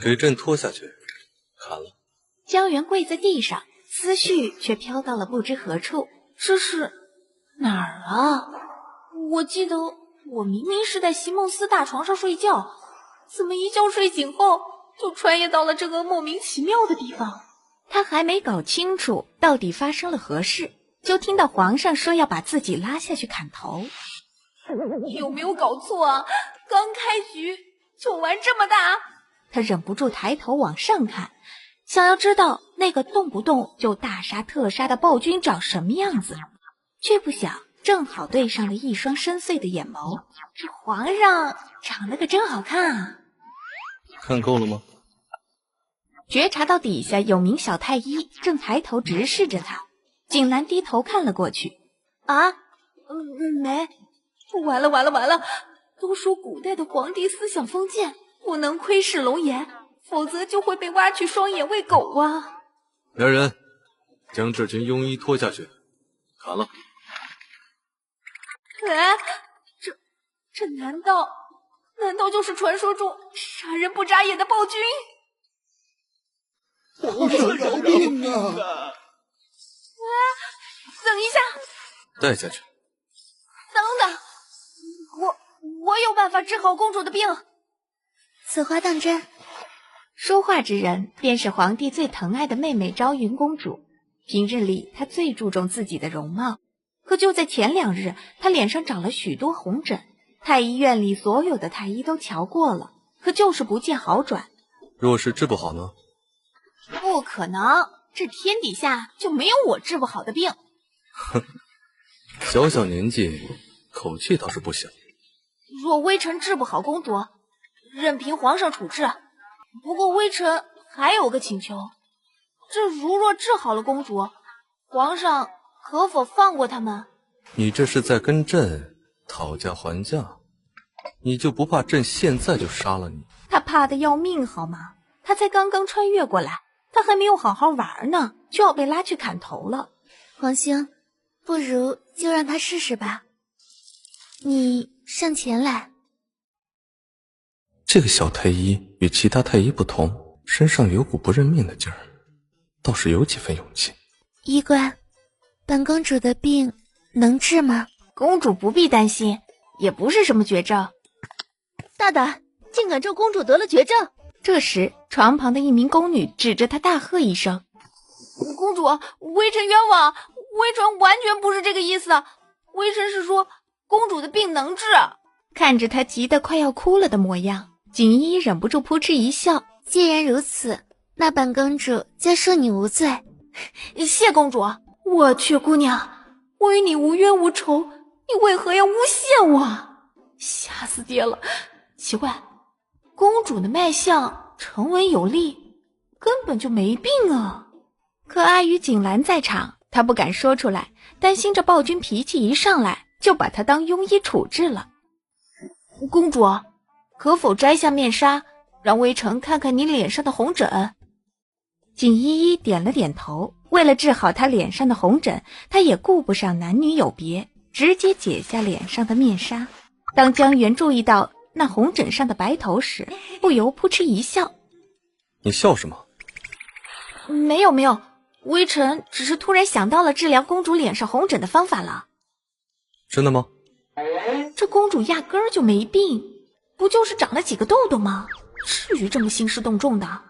给朕拖下去，砍了。江源跪在地上，思绪却飘到了不知何处。这是哪儿啊？我记得我明明是在席梦思大床上睡觉，怎么一觉睡醒后就穿越到了这个莫名其妙的地方？他还没搞清楚到底发生了何事，就听到皇上说要把自己拉下去砍头。有没有搞错啊？刚开局就玩这么大？他忍不住抬头往上看，想要知道那个动不动就大杀特杀的暴君长什么样子，却不想正好对上了一双深邃的眼眸。这皇上长得可真好看啊！看够了吗？觉察到底下有名小太医正抬头直视着他，景兰低头看了过去。没，完了！都说古代的皇帝思想封建，不能窥视龙颜，否则就会被挖去双眼喂狗啊！来人，将这群庸医拖下去，砍了。这难道就是传说中杀人不眨眼的暴君？皇上饶命啊！等一下，带下去。等，我有办法治好公主的病。此话当真？说话之人便是皇帝最疼爱的妹妹昭云公主。平日里她最注重自己的容貌，可就在前2日，她脸上长了许多红疹。太医院里所有的太医都瞧过了，可就是不见好转。若是治不好呢？不可能，这天底下就没有我治不好的病。哼，小年纪，口气倒是不小。若微臣治不好公主，任凭皇上处置。不过微臣还有个请求，这如若治好了公主，皇上可否放过他们？你这是在跟朕讨价还价？你就不怕朕现在就杀了你？他怕得要命好吗？他才刚刚穿越过来，他还没有好好玩呢，就要被拉去砍头了。皇兄，不如就让他试试吧。你上前来。这个小太医与其他太医不同，身上有股不认命的劲儿，倒是有几分勇气。医官，本公主的病能治吗？公主不必担心，也不是什么绝症。大胆，竟敢咒公主得了绝症！这时床旁的一名宫女指着她大喝一声：公主，微臣冤枉，微臣完全不是这个意思，微臣是说公主的病能治。看着她急得快要哭了的模样，锦衣忍不住扑哧一笑。既然如此，那本公主就恕你无罪。谢公主。我去，姑娘，我与你无冤无仇，你为何要诬陷我？吓死爹了！奇怪，公主的脉象沉稳有力，根本就没病啊。可碍于景兰在场，她不敢说出来，担心这暴君脾气一上来就把她当庸医处置了。公主，可否摘下面纱，让微臣看看你脸上的红疹？锦依依点了点头，为了治好她脸上的红疹，她也顾不上男女有别，直接解下脸上的面纱。当江源注意到那红疹上的白头时，不由扑哧一笑。你笑什么？没有，微臣只是突然想到了治疗公主脸上红疹的方法了。真的吗？这公主压根儿就没病，不就是长了几个痘痘吗？至于这么兴师动众的？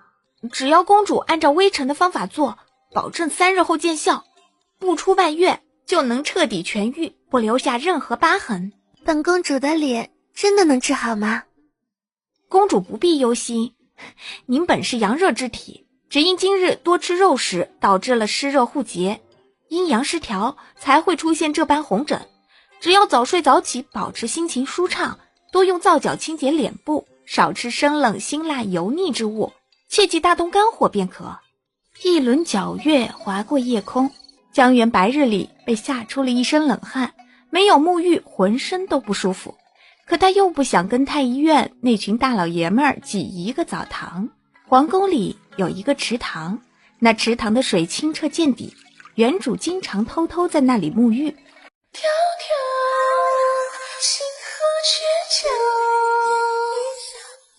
只要公主按照微臣的方法做，保证3日后见效，不出半月就能彻底痊愈，不留下任何疤痕。本公主的脸真的能治好吗？公主不必忧心，您本是阳热之体，只因今日多吃肉食，导致了湿热互结，阴阳失调，才会出现这般红疹。只要早睡早起，保持心情舒畅，多用皂角清洁脸部，少吃生冷辛辣油腻之物，切忌大动肝火便可。一轮皎月划过夜空，江源白日里被吓出了一身冷汗，没有沐浴，浑身都不舒服。可他又不想跟太医院那群大老爷们儿挤一个澡堂。皇宫里有一个池塘，那池塘的水清澈见底，原主经常偷偷在那里沐浴。迢迢星河鹊桥。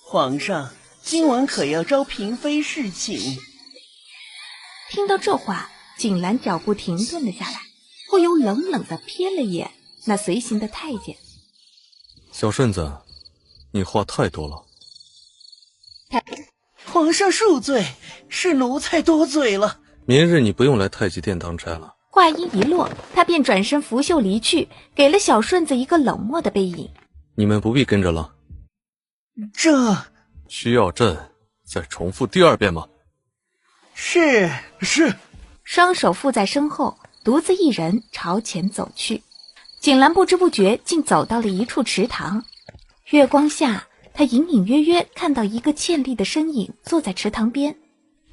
皇上，今晚可要招嫔妃侍寝。听到这话，景兰脚步停顿了下来，不由冷冷地瞥了眼那随行的太监。小顺子，你话太多了。皇上恕罪，是奴才多嘴了。明日你不用来太极殿当差了。话音一落，他便转身拂袖离去，给了小顺子一个冷漠的背影。你们不必跟着了。这需要朕再重复第2遍吗？是。双手负在身后，独自一人朝前走去。景兰不知不觉竟走到了一处池塘，月光下，她隐隐约约看到一个倩丽的身影坐在池塘边，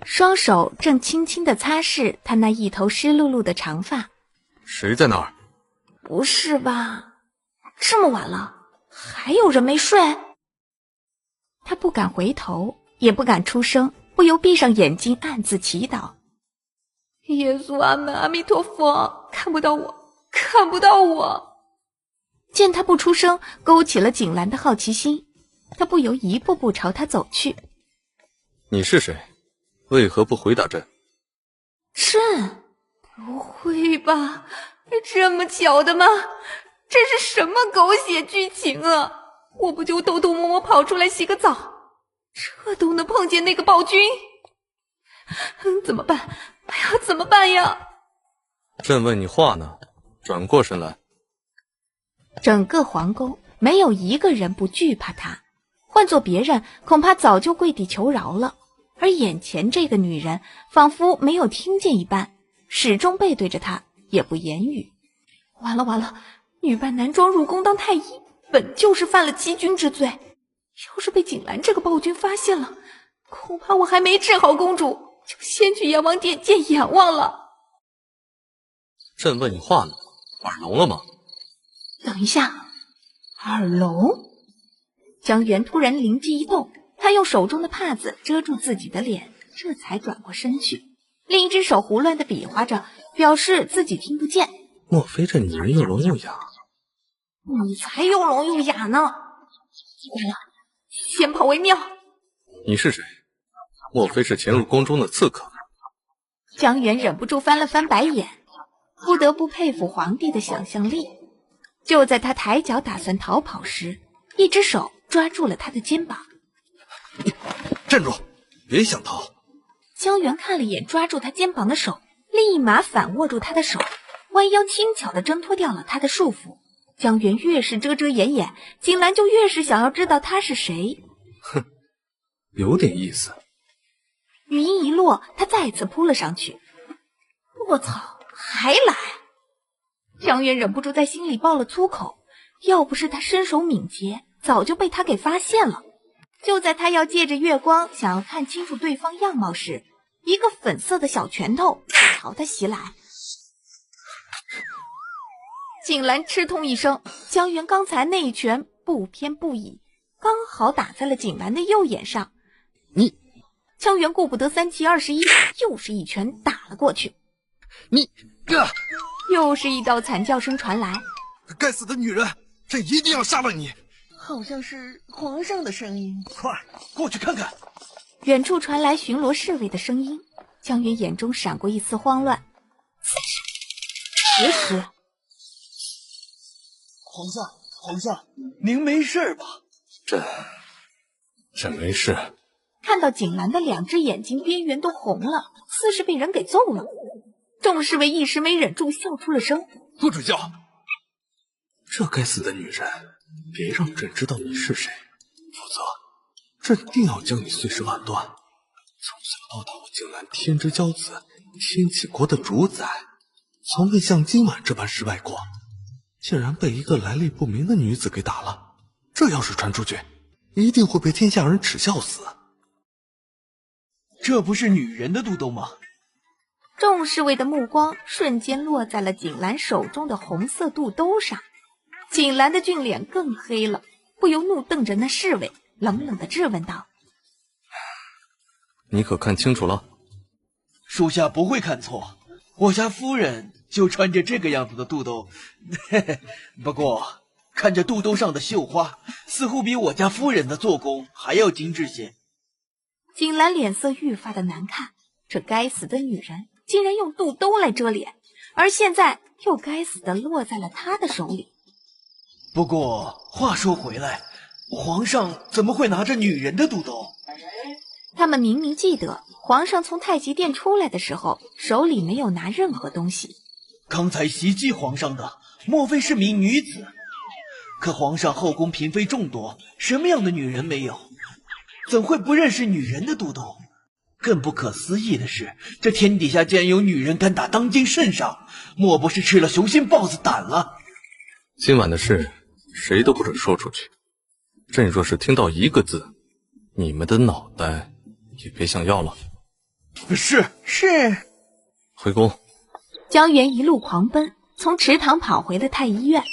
双手正轻轻地擦拭她那一头湿漉漉的长发。谁在那儿？不是吧？这么晚了，还有人没睡？她不敢回头，也不敢出声，不由闭上眼睛暗自祈祷。耶稣阿门，阿弥陀佛，看不到我，看不到我。见他不出声，勾起了景兰的好奇心，他不由一步步朝他走去。你是谁？为何不回答朕？朕？不会吧？这么巧的吗？这是什么狗血剧情啊！我不就偷偷摸摸跑出来洗个澡，这都能碰见那个暴君？怎么办？哎呀，怎么办呀？朕问你话呢，转过身来。整个皇宫没有一个人不惧怕他，换做别人恐怕早就跪地求饶了，而眼前这个女人仿佛没有听见一般，始终背对着他，也不言语。完了完了，女扮男装入宫当太医，本就是犯了欺君之罪，要是被景兰这个暴君发现了，恐怕我还没治好公主，就先去阎王殿见阎王了。朕问你话呢，耳聋了吗？等一下，耳聋？江源突然灵机一动，他用手中的帕子遮住自己的脸，这才转过身去，另一只手胡乱地比划着，表示自己听不见。莫非这女人又聋又哑？你才又聋又哑呢！完了，先跑为妙。你是谁？莫非是潜入宫中的刺客？江源忍不住翻了翻白眼，不得不佩服皇帝的想象力。就在他抬脚打算逃跑时，一只手抓住了他的肩膀。站住，别想逃！江源看了眼抓住他肩膀的手，立马反握住他的手，弯腰轻巧地挣脱掉了他的束缚。江源越是遮遮掩掩，景兰就越是想要知道他是谁。哼，有点意思。语音一落，他再次扑了上去。我操，还来！江源忍不住在心里爆了粗口，要不是他身手敏捷，早就被他给发现了。就在他要借着月光想要看清楚对方样貌时，一个粉色的小拳头朝他袭来。景兰吃痛一声，江源刚才那一拳不偏不倚，刚好打在了景兰的右眼上。你，江源顾不得3七21，又是一拳打了过去。你，又是一道惨叫声传来。该死的女人，朕一定要杀了你！好像是皇上的声音。快过去看看！远处传来巡逻侍卫的声音，江源眼中闪过一丝慌乱。此时，皇上，您没事吧？朕没事。看到景兰的2只眼睛边缘都红了，似是被人给揍了。众侍卫一时没忍住笑出了声。不准叫！这该死的女人，别让朕知道你是谁，否则朕定要将你碎尸万段。从小到大，我景兰天之骄子，天启国的主宰，从未像今晚这般失败过，竟然被一个来历不明的女子给打了。这要是传出去，一定会被天下人耻笑死。这不是女人的肚兜吗？众侍卫的目光瞬间落在了景兰手中的红色肚兜上，景兰的俊脸更黑了，不由怒瞪着那侍卫，冷冷地质问道：你可看清楚了？属下不会看错，我家夫人就穿着这个样子的肚兜。不过看着肚兜上的绣花，似乎比我家夫人的做工还要精致些。景兰脸色愈发的难看，这该死的女人竟然用肚兜来遮脸，而现在又该死的落在了她的手里。不过话说回来，皇上怎么会拿着女人的肚兜？他们明明记得皇上从太极殿出来的时候手里没有拿任何东西。刚才袭击皇上的莫非是名女子？可皇上后宫嫔妃众多，什么样的女人没有？怎会不认识女人的肚兜？更不可思议的是，这天底下竟然有女人敢打当今圣上，莫不是吃了雄心豹子胆了？今晚的事谁都不准说出去，朕若是听到一个字，你们的脑袋也别想要了。是。回宫。江源一路狂奔，从池塘跑回了太医院，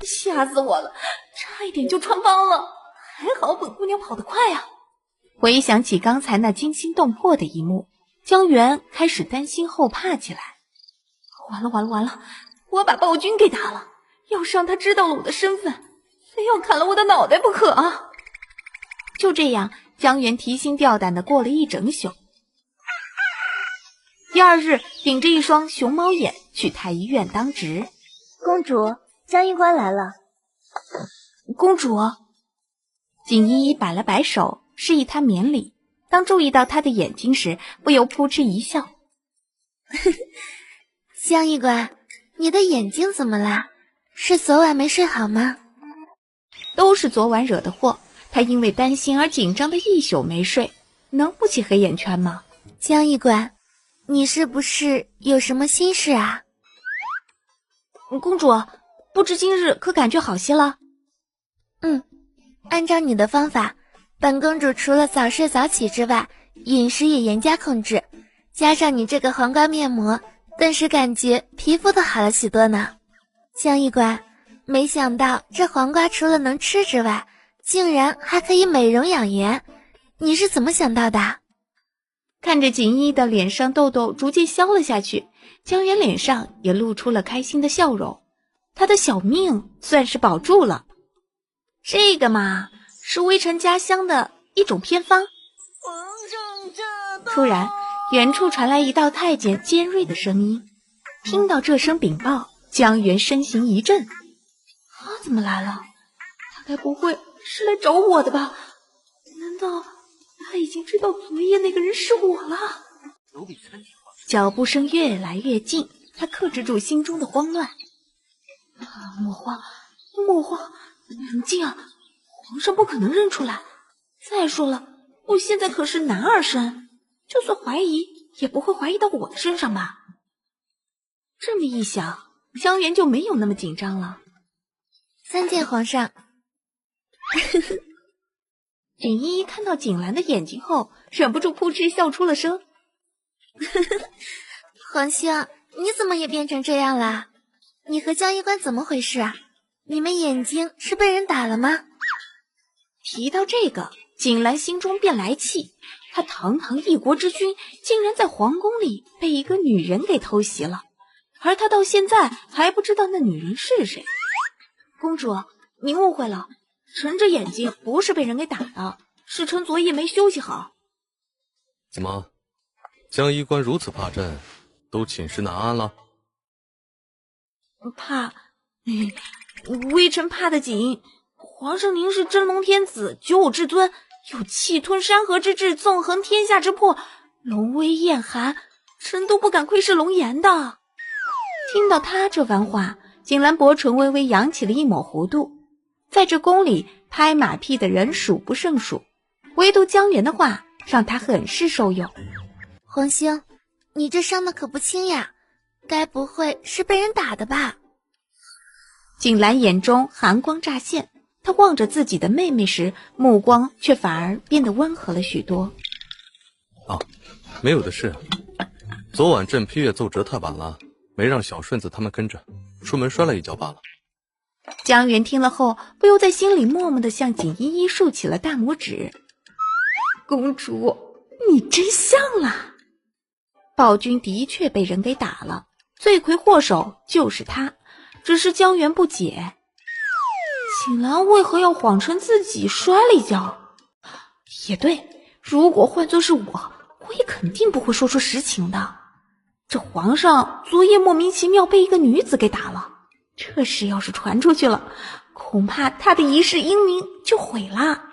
吓死我了，差一点就穿帮了，还好本姑娘跑得快啊。回想起刚才那惊心动魄的一幕，江源开始担心后怕起来。完了，我把暴君给打了，要是让他知道了我的身份，非要砍了我的脑袋不可啊。就这样，江源提心吊胆地过了一整宿。第二日，顶着一双熊猫眼去太医院当值。公主，江医官来了。公主，锦依依摆了摆手，示意她免礼。当注意到她的眼睛时，不由扑哧一笑。江医官，你的眼睛怎么啦？是昨晚没睡好吗？都是昨晚惹的祸，她因为担心而紧张的一宿没睡，能不起黑眼圈吗？江医官，你是不是有什么心事啊？公主，不知今日可感觉好些了？按照你的方法，本公主除了早睡早起之外，饮食也严加控制，加上你这个黄瓜面膜，顿时感觉皮肤都好了许多呢。江医官，没想到这黄瓜除了能吃之外，竟然还可以美容养颜，你是怎么想到的？看着锦衣的脸上痘痘逐渐消了下去，江源脸上也露出了开心的笑容，他的小命算是保住了。这个嘛，是微臣家乡的一种偏方。突然，远处传来一道太监尖锐的声音。听到这声禀报，江源身形一震，他怎么来了？他该不会是来找我的吧？难道他已经知道昨夜那个人是我了？脚步声越来越近，他克制住心中的慌乱。莫慌，冷静啊！皇上不可能认出来。再说了，我现在可是男儿身，就算怀疑，也不会怀疑到我的身上吧？这么一想，江源就没有那么紧张了。参见皇上。锦依依看到锦兰的眼睛后，忍不住扑哧笑出了声。皇兄，你怎么也变成这样了？你和江医官怎么回事啊？你们眼睛是被人打了吗？提到这个，锦兰心中便来气，她堂堂一国之君，竟然在皇宫里被一个女人给偷袭了，而她到现在还不知道那女人是谁。公主，您误会了，臣这眼睛不是被人给打的，是臣昨夜没休息好。怎么，江医官如此怕朕，都寝食难安了？怕，微臣怕得紧。皇上您是真龙天子，九五至尊，有气吞山河之志，纵横天下之魄，龙威艳寒，臣都不敢窥视龙颜的。听到他这番话，锦兰薄唇微微扬起了一抹弧度。在这宫里拍马屁的人数不胜数，唯独江源的话让他很是受用。皇兄，你这伤的可不轻呀，该不会是被人打的吧？锦兰眼中寒光乍现，她望着自己的妹妹时，目光却反而变得温和了许多。没有的事。昨晚朕批阅奏折太晚了，没让小顺子他们跟着，出门摔了一跤罢了。江源听了后，不由在心里默默地向锦依依竖起了大拇指。公主，你真像啦！暴君的确被人给打了，罪魁祸首就是他，只是江源不解，锦兰为何要谎称自己摔了一跤？也对，如果换作是我也肯定不会说出实情的。这皇上昨夜莫名其妙被一个女子给打了，这事要是传出去了，恐怕他的一世英名就毁了。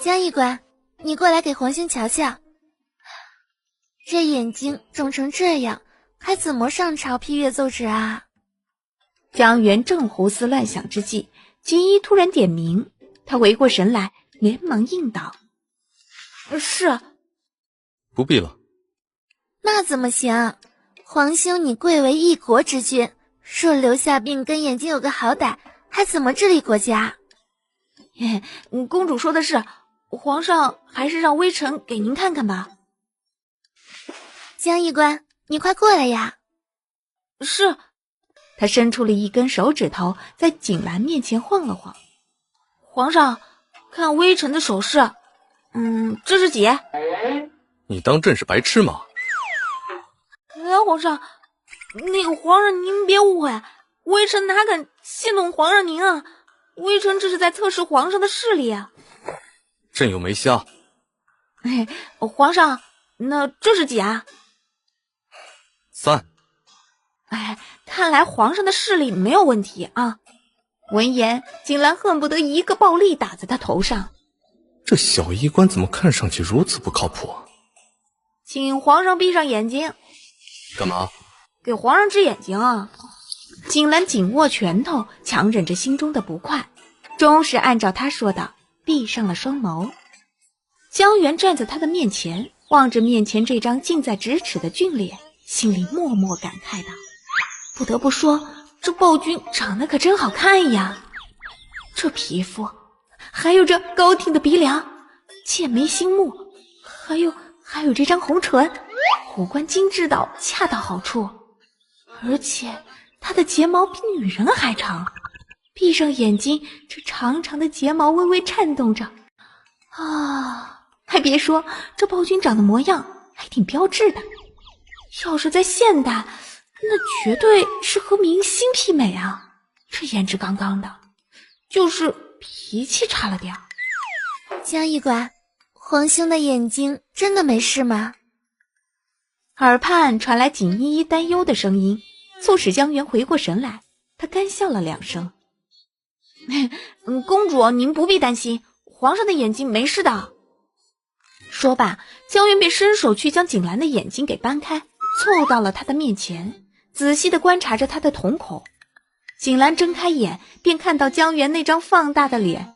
江驿馆，你过来给皇兄瞧瞧，这眼睛肿成这样，还怎么上朝批阅奏折啊？江源正胡思乱想之际，锦衣突然点名，他回过神来，连忙应道：是。不必了。那怎么行？皇兄你贵为一国之君，若留下病根眼睛有个好歹，还怎么治理国家？公主说的是，皇上还是让微臣给您看看吧。江驿官，你快过来呀！是。他伸出了一根手指头，在锦兰面前晃了晃。皇上，看微臣的手势，这是几？你当朕是白痴吗？皇上，那个皇上您别误会，微臣哪敢戏弄皇上您啊，微臣这是在测试皇上的视力啊。朕又没瞎。皇上，那这是几啊？3。看来皇上的视力没有问题啊。闻言，锦兰恨不得一个暴力打在他头上。这小医官怎么看上去如此不靠谱？请皇上闭上眼睛。干嘛？给皇上治眼睛啊。锦兰紧握拳头，强忍着心中的不快，终是按照他说的闭上了双眸。江源站在他的面前，望着面前这张近在咫尺的俊脸，心里默默感慨道：不得不说，这暴君长得可真好看呀！这皮肤，还有这高挺的鼻梁，剑眉星目，还有这张红唇，五官精致到恰到好处。而且他的睫毛比女人还长，闭上眼睛，这长长的睫毛微微颤动着。还别说，这暴君长的模样还挺标致的。要是在现代，那绝对是和明星媲美啊！这颜值杠杠的，就是脾气差了点儿。江驿馆，皇兄的眼睛真的没事吗？耳畔传来锦衣衣担忧的声音，促使江源回过神来。他干笑了2声。公主您不必担心，皇上的眼睛没事的。说罢，江源便伸手去将锦兰的眼睛给搬开，凑到了他的面前，仔细地观察着他的瞳孔。锦兰睁开眼，便看到江源那张放大的脸。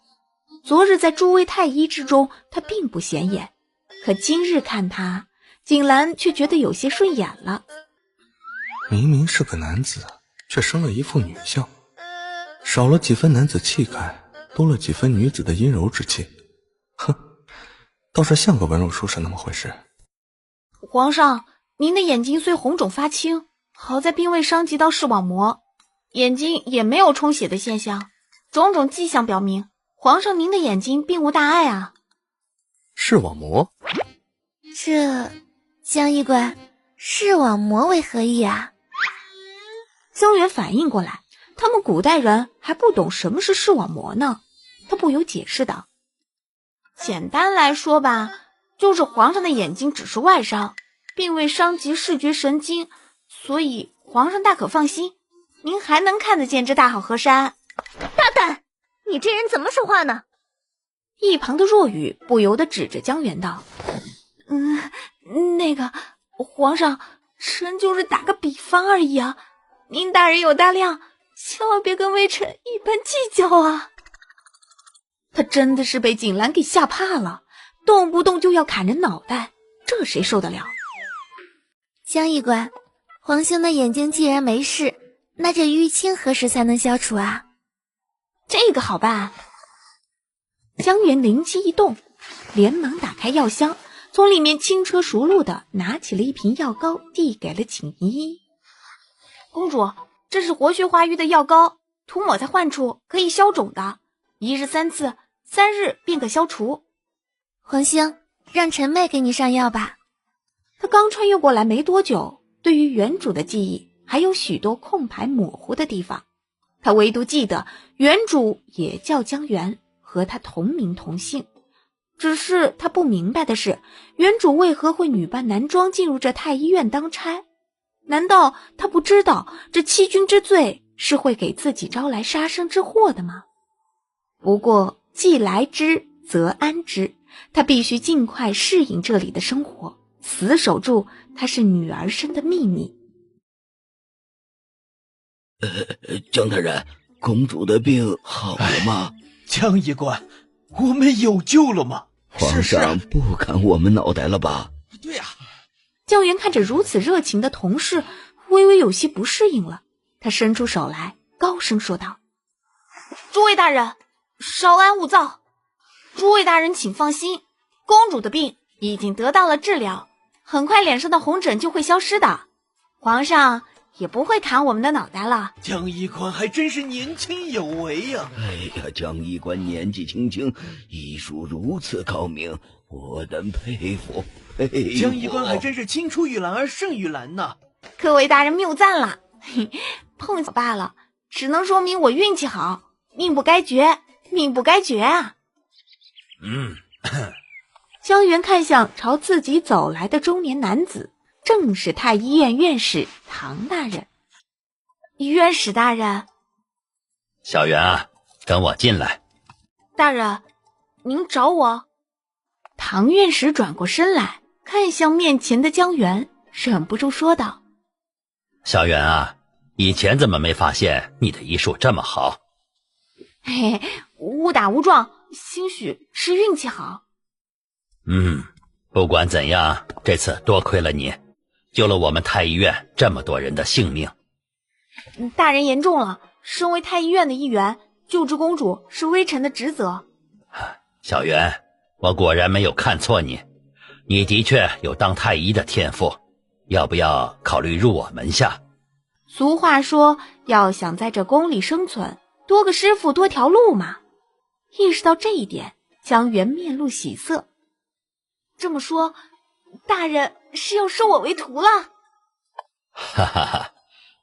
昨日在诸位太医之中，他并不显眼，可今日看他，锦兰却觉得有些顺眼了。明明是个男子，却生了一副女相，少了几分男子气概，多了几分女子的阴柔之气。哼，倒是像个文弱书生那么回事。皇上，您的眼睛虽红肿发青，好在并未伤及到视网膜，眼睛也没有充血的现象，种种迹象表明，皇上您的眼睛并无大碍啊。视网膜？这江驿馆，视网膜为何意啊？江源反应过来，他们古代人还不懂什么是视网膜呢。他不由解释道：简单来说吧，就是皇上的眼睛只是外伤，并未伤及视觉神经，所以皇上大可放心，您还能看得见这大好河山。大胆！你这人怎么说话呢？一旁的若雨不由得指着江源道：那个皇上，臣就是打个比方而已啊，您大人有大量，千万别跟微臣一般计较啊。他真的是被锦兰给吓怕了，动不动就要砍人脑袋，这谁受得了？江驿馆，皇兄的眼睛既然没事，那这淤青何时才能消除啊？这个好办。江源灵机一动，连忙打开药箱，从里面轻车熟路的拿起了一瓶药膏，递给了锦衣。公主，这是活血化瘀的药膏，涂抹在患处可以消肿的，1日3次，3日便可消除。皇兄，让臣妹给你上药吧。他刚穿越过来没多久，对于原主的记忆还有许多空白模糊的地方，他唯独记得原主也叫江源，和他同名同姓，只是他不明白的是，原主为何会女扮男装进入这太医院当差？难道他不知道这欺君之罪是会给自己招来杀身之祸的吗？不过既来之则安之，他必须尽快适应这里的生活，死守住他是女儿身的秘密。江大人，公主的病好了吗？江医官，我们有救了吗？皇上不砍我们脑袋了吧？对呀。江源看着如此热情的同事，微微有些不适应了。他伸出手来，高声说道：诸位大人，稍安勿躁。诸位大人请放心，公主的病已经得到了治疗，很快脸上的红疹就会消失的，皇上也不会砍我们的脑袋了。江医官还真是年轻有为呀！哎呀，江医官年纪轻轻，医术如此高明，我等佩服。江医官还真是青出于蓝而胜于蓝呐！各位大人谬赞了，碰巧罢了，只能说明我运气好，命不该绝，命不该绝啊！江源看向朝自己走来的中年男子，正是太医院院士唐大人。院士大人。小袁啊，跟我进来。大人，您找我？唐院士转过身来，看向面前的江源，忍不住说道：小袁啊，以前怎么没发现你的医术这么好？嘿嘿，误打误撞，兴许是运气好。不管怎样，这次多亏了你，救了我们太医院这么多人的性命。大人言重了，身为太医院的一员，救治公主是微臣的职责。小袁，我果然没有看错你，你的确有当太医的天赋，要不要考虑入我门下？俗话说，要想在这宫里生存，多个师傅多条路嘛。意识到这一点，江源面露喜色。这么说，大人是要收我为徒了？哈哈哈，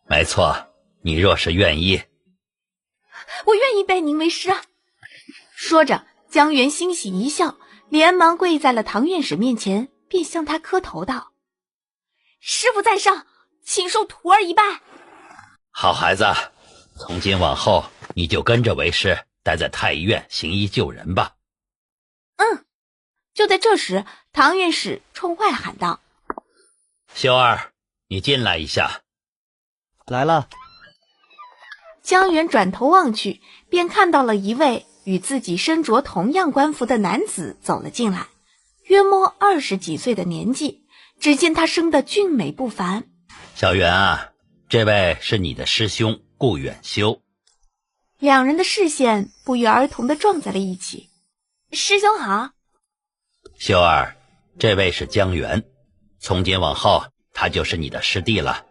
没错，你若是愿意，我愿意拜您为师啊！说着，江源欣喜一笑，连忙跪在了唐院士面前，便向他磕头道：师傅在上，请受徒儿一拜。好孩子，从今往后你就跟着为师，待在太医院行医救人吧。就在这时，唐院士冲外喊道：修儿，你进来一下。来了。江源转头望去，便看到了一位与自己身着同样官服的男子走了进来，约摸20几岁的年纪，只见他生得俊美不凡。小袁啊，这位是你的师兄顾远修。两人的视线不约而同地撞在了一起。师兄好。修儿，这位是江源，从今往后他就是你的师弟了。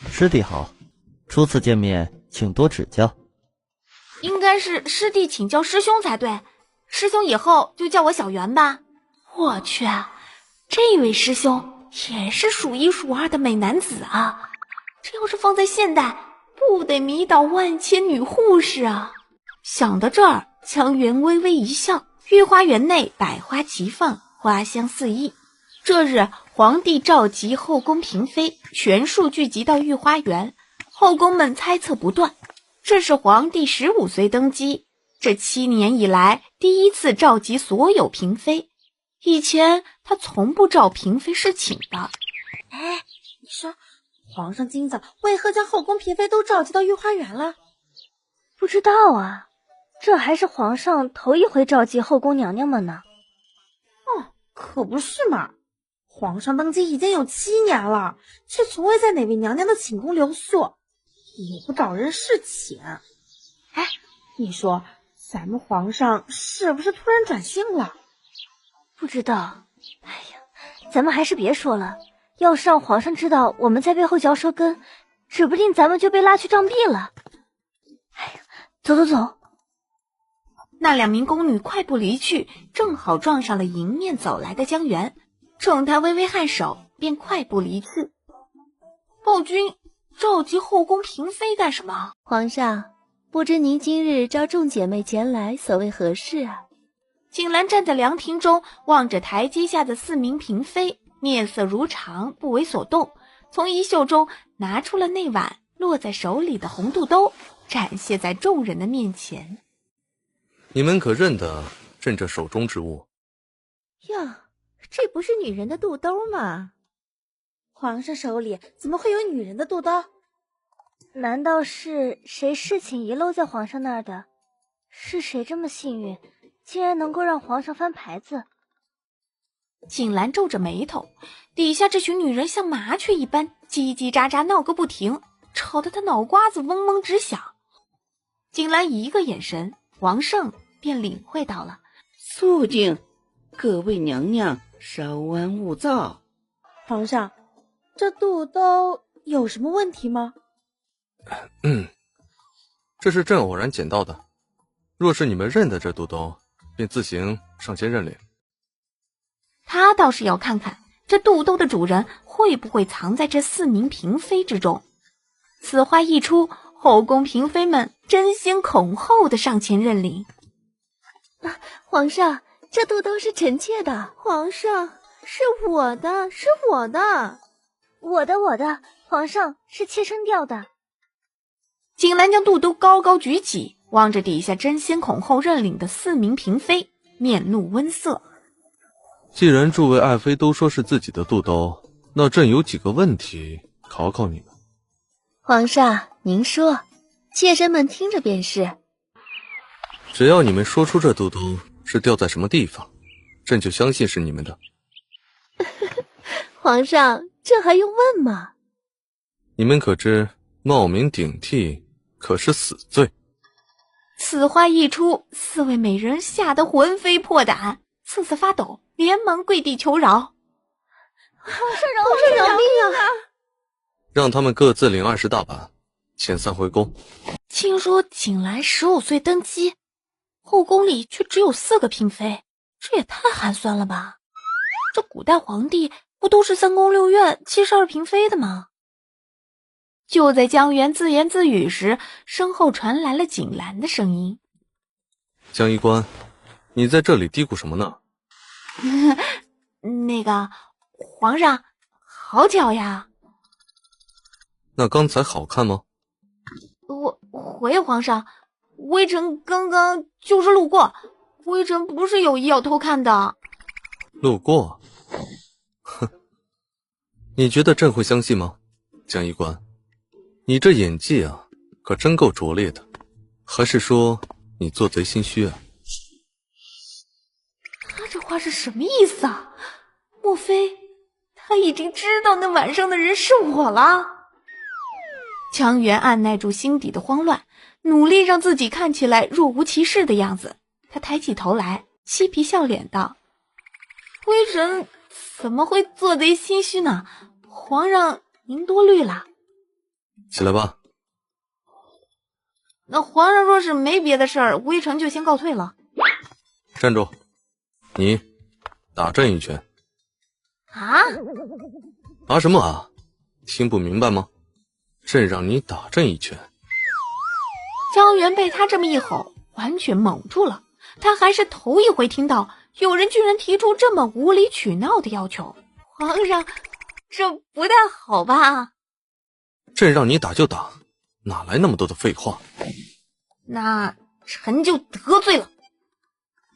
师弟好，初次见面，请多指教。应该是师弟请教师兄才对，师兄以后就叫我小袁吧。我去，这位师兄也是数一数二的美男子啊，这要是放在现代，不得迷倒万千女护士啊！想到这儿，江源微微一笑。御花园内百花齐放，花香四溢。这日，皇帝召集后宫嫔妃，全数聚集到御花园。后宫们猜测不断，这是皇帝15岁登基，这7年以来第一次召集所有嫔妃。以前他从不召嫔妃侍寝的。哎，你说皇上今早为何将后宫嫔妃都召集到御花园了？不知道啊，这还是皇上头一回召集后宫娘娘们呢。可不是嘛，皇上登基已经有7年了，却从未在哪位娘娘的寝宫留宿，也不找人侍寝。哎，你说咱们皇上是不是突然转性了？不知道。哎呀，咱们还是别说了，要是让皇上知道我们在背后嚼舌根，指不定咱们就被拉去杖毙了。哎呀，走走走。那2名宫女快步离去，正好撞上了迎面走来的江源，冲他微微颔首，便快步离去。暴君召集后宫嫔妃干什么？皇上，不知您今日召众姐妹前来，所谓何事啊？景兰站在凉亭中，望着台阶下的4名嫔妃，面色如常，不为所动，从衣袖中拿出了那碗落在手里的红肚兜，展现在众人的面前。你们可认得朕这手中之物？呀，这不是女人的肚兜吗？皇上手里怎么会有女人的肚兜？难道是谁事情遗漏在皇上那儿的？是谁这么幸运，竟然能够让皇上翻牌子？景兰皱着眉头，底下这群女人像麻雀一般叽叽喳喳闹个不停，吵得她脑瓜子嗡嗡直响。景兰一个眼神，皇上便领会到了。肃静，各位娘娘稍安勿躁。皇上，这肚兜有什么问题吗？这是朕偶然捡到的，若是你们认得这肚兜，便自行上前认领。他倒是要看看这肚兜的主人会不会藏在这4名嫔妃之中。此话一出，后宫嫔妃们争先恐后的上前认领。皇上，这肚兜是臣妾的。皇上，是我的，是我的。我的，皇上，是妾身掉的。景兰将肚兜高高举起，望着底下争先恐后认领的4名嫔妃，面露温色。既然诸位爱妃都说是自己的肚兜，那朕有几个问题考考你们。皇上，您说，妾身们听着便是。只要你们说出这肚兜是掉在什么地方，朕就相信是你们的。皇上，这还用问吗？你们可知冒名顶替可是死罪？此话一出，4位美人吓得魂飞魄胆，瑟瑟发抖，连忙跪地求饶。皇上饶命啊！让他们各自领20大板，遣散回宫。听说景兰15岁登基，后宫里却只有4个嫔妃，这也太寒酸了吧？这古代皇帝不都是3宫6院72嫔妃的吗？就在江源自言自语时，身后传来了景兰的声音：江衣官，你在这里嘀咕什么呢？那个皇上，好巧呀。那刚才好看吗？回皇上，微臣刚刚就是路过，微臣不是有意要偷看的。路过？哼，你觉得朕会相信吗？江衣官，你这演技啊，可真够拙劣的，还是说你做贼心虚啊？他这话是什么意思啊？莫非他已经知道那晚上的人是我了？江源按耐住心底的慌乱，努力让自己看起来若无其事的样子。他抬起头来，嬉皮笑脸道：微臣怎么会做贼心虚呢？皇上您多虑了。起来吧。那皇上若是没别的事儿，微臣就先告退了。站住！你打朕一拳。啊什么啊？听不明白吗？朕让你打朕一拳。江源被他这么一吼，完全懵住了。他还是头一回听到有人居然提出这么无理取闹的要求。皇上，这不太好吧？朕让你打就打，哪来那么多的废话？那臣就得罪了。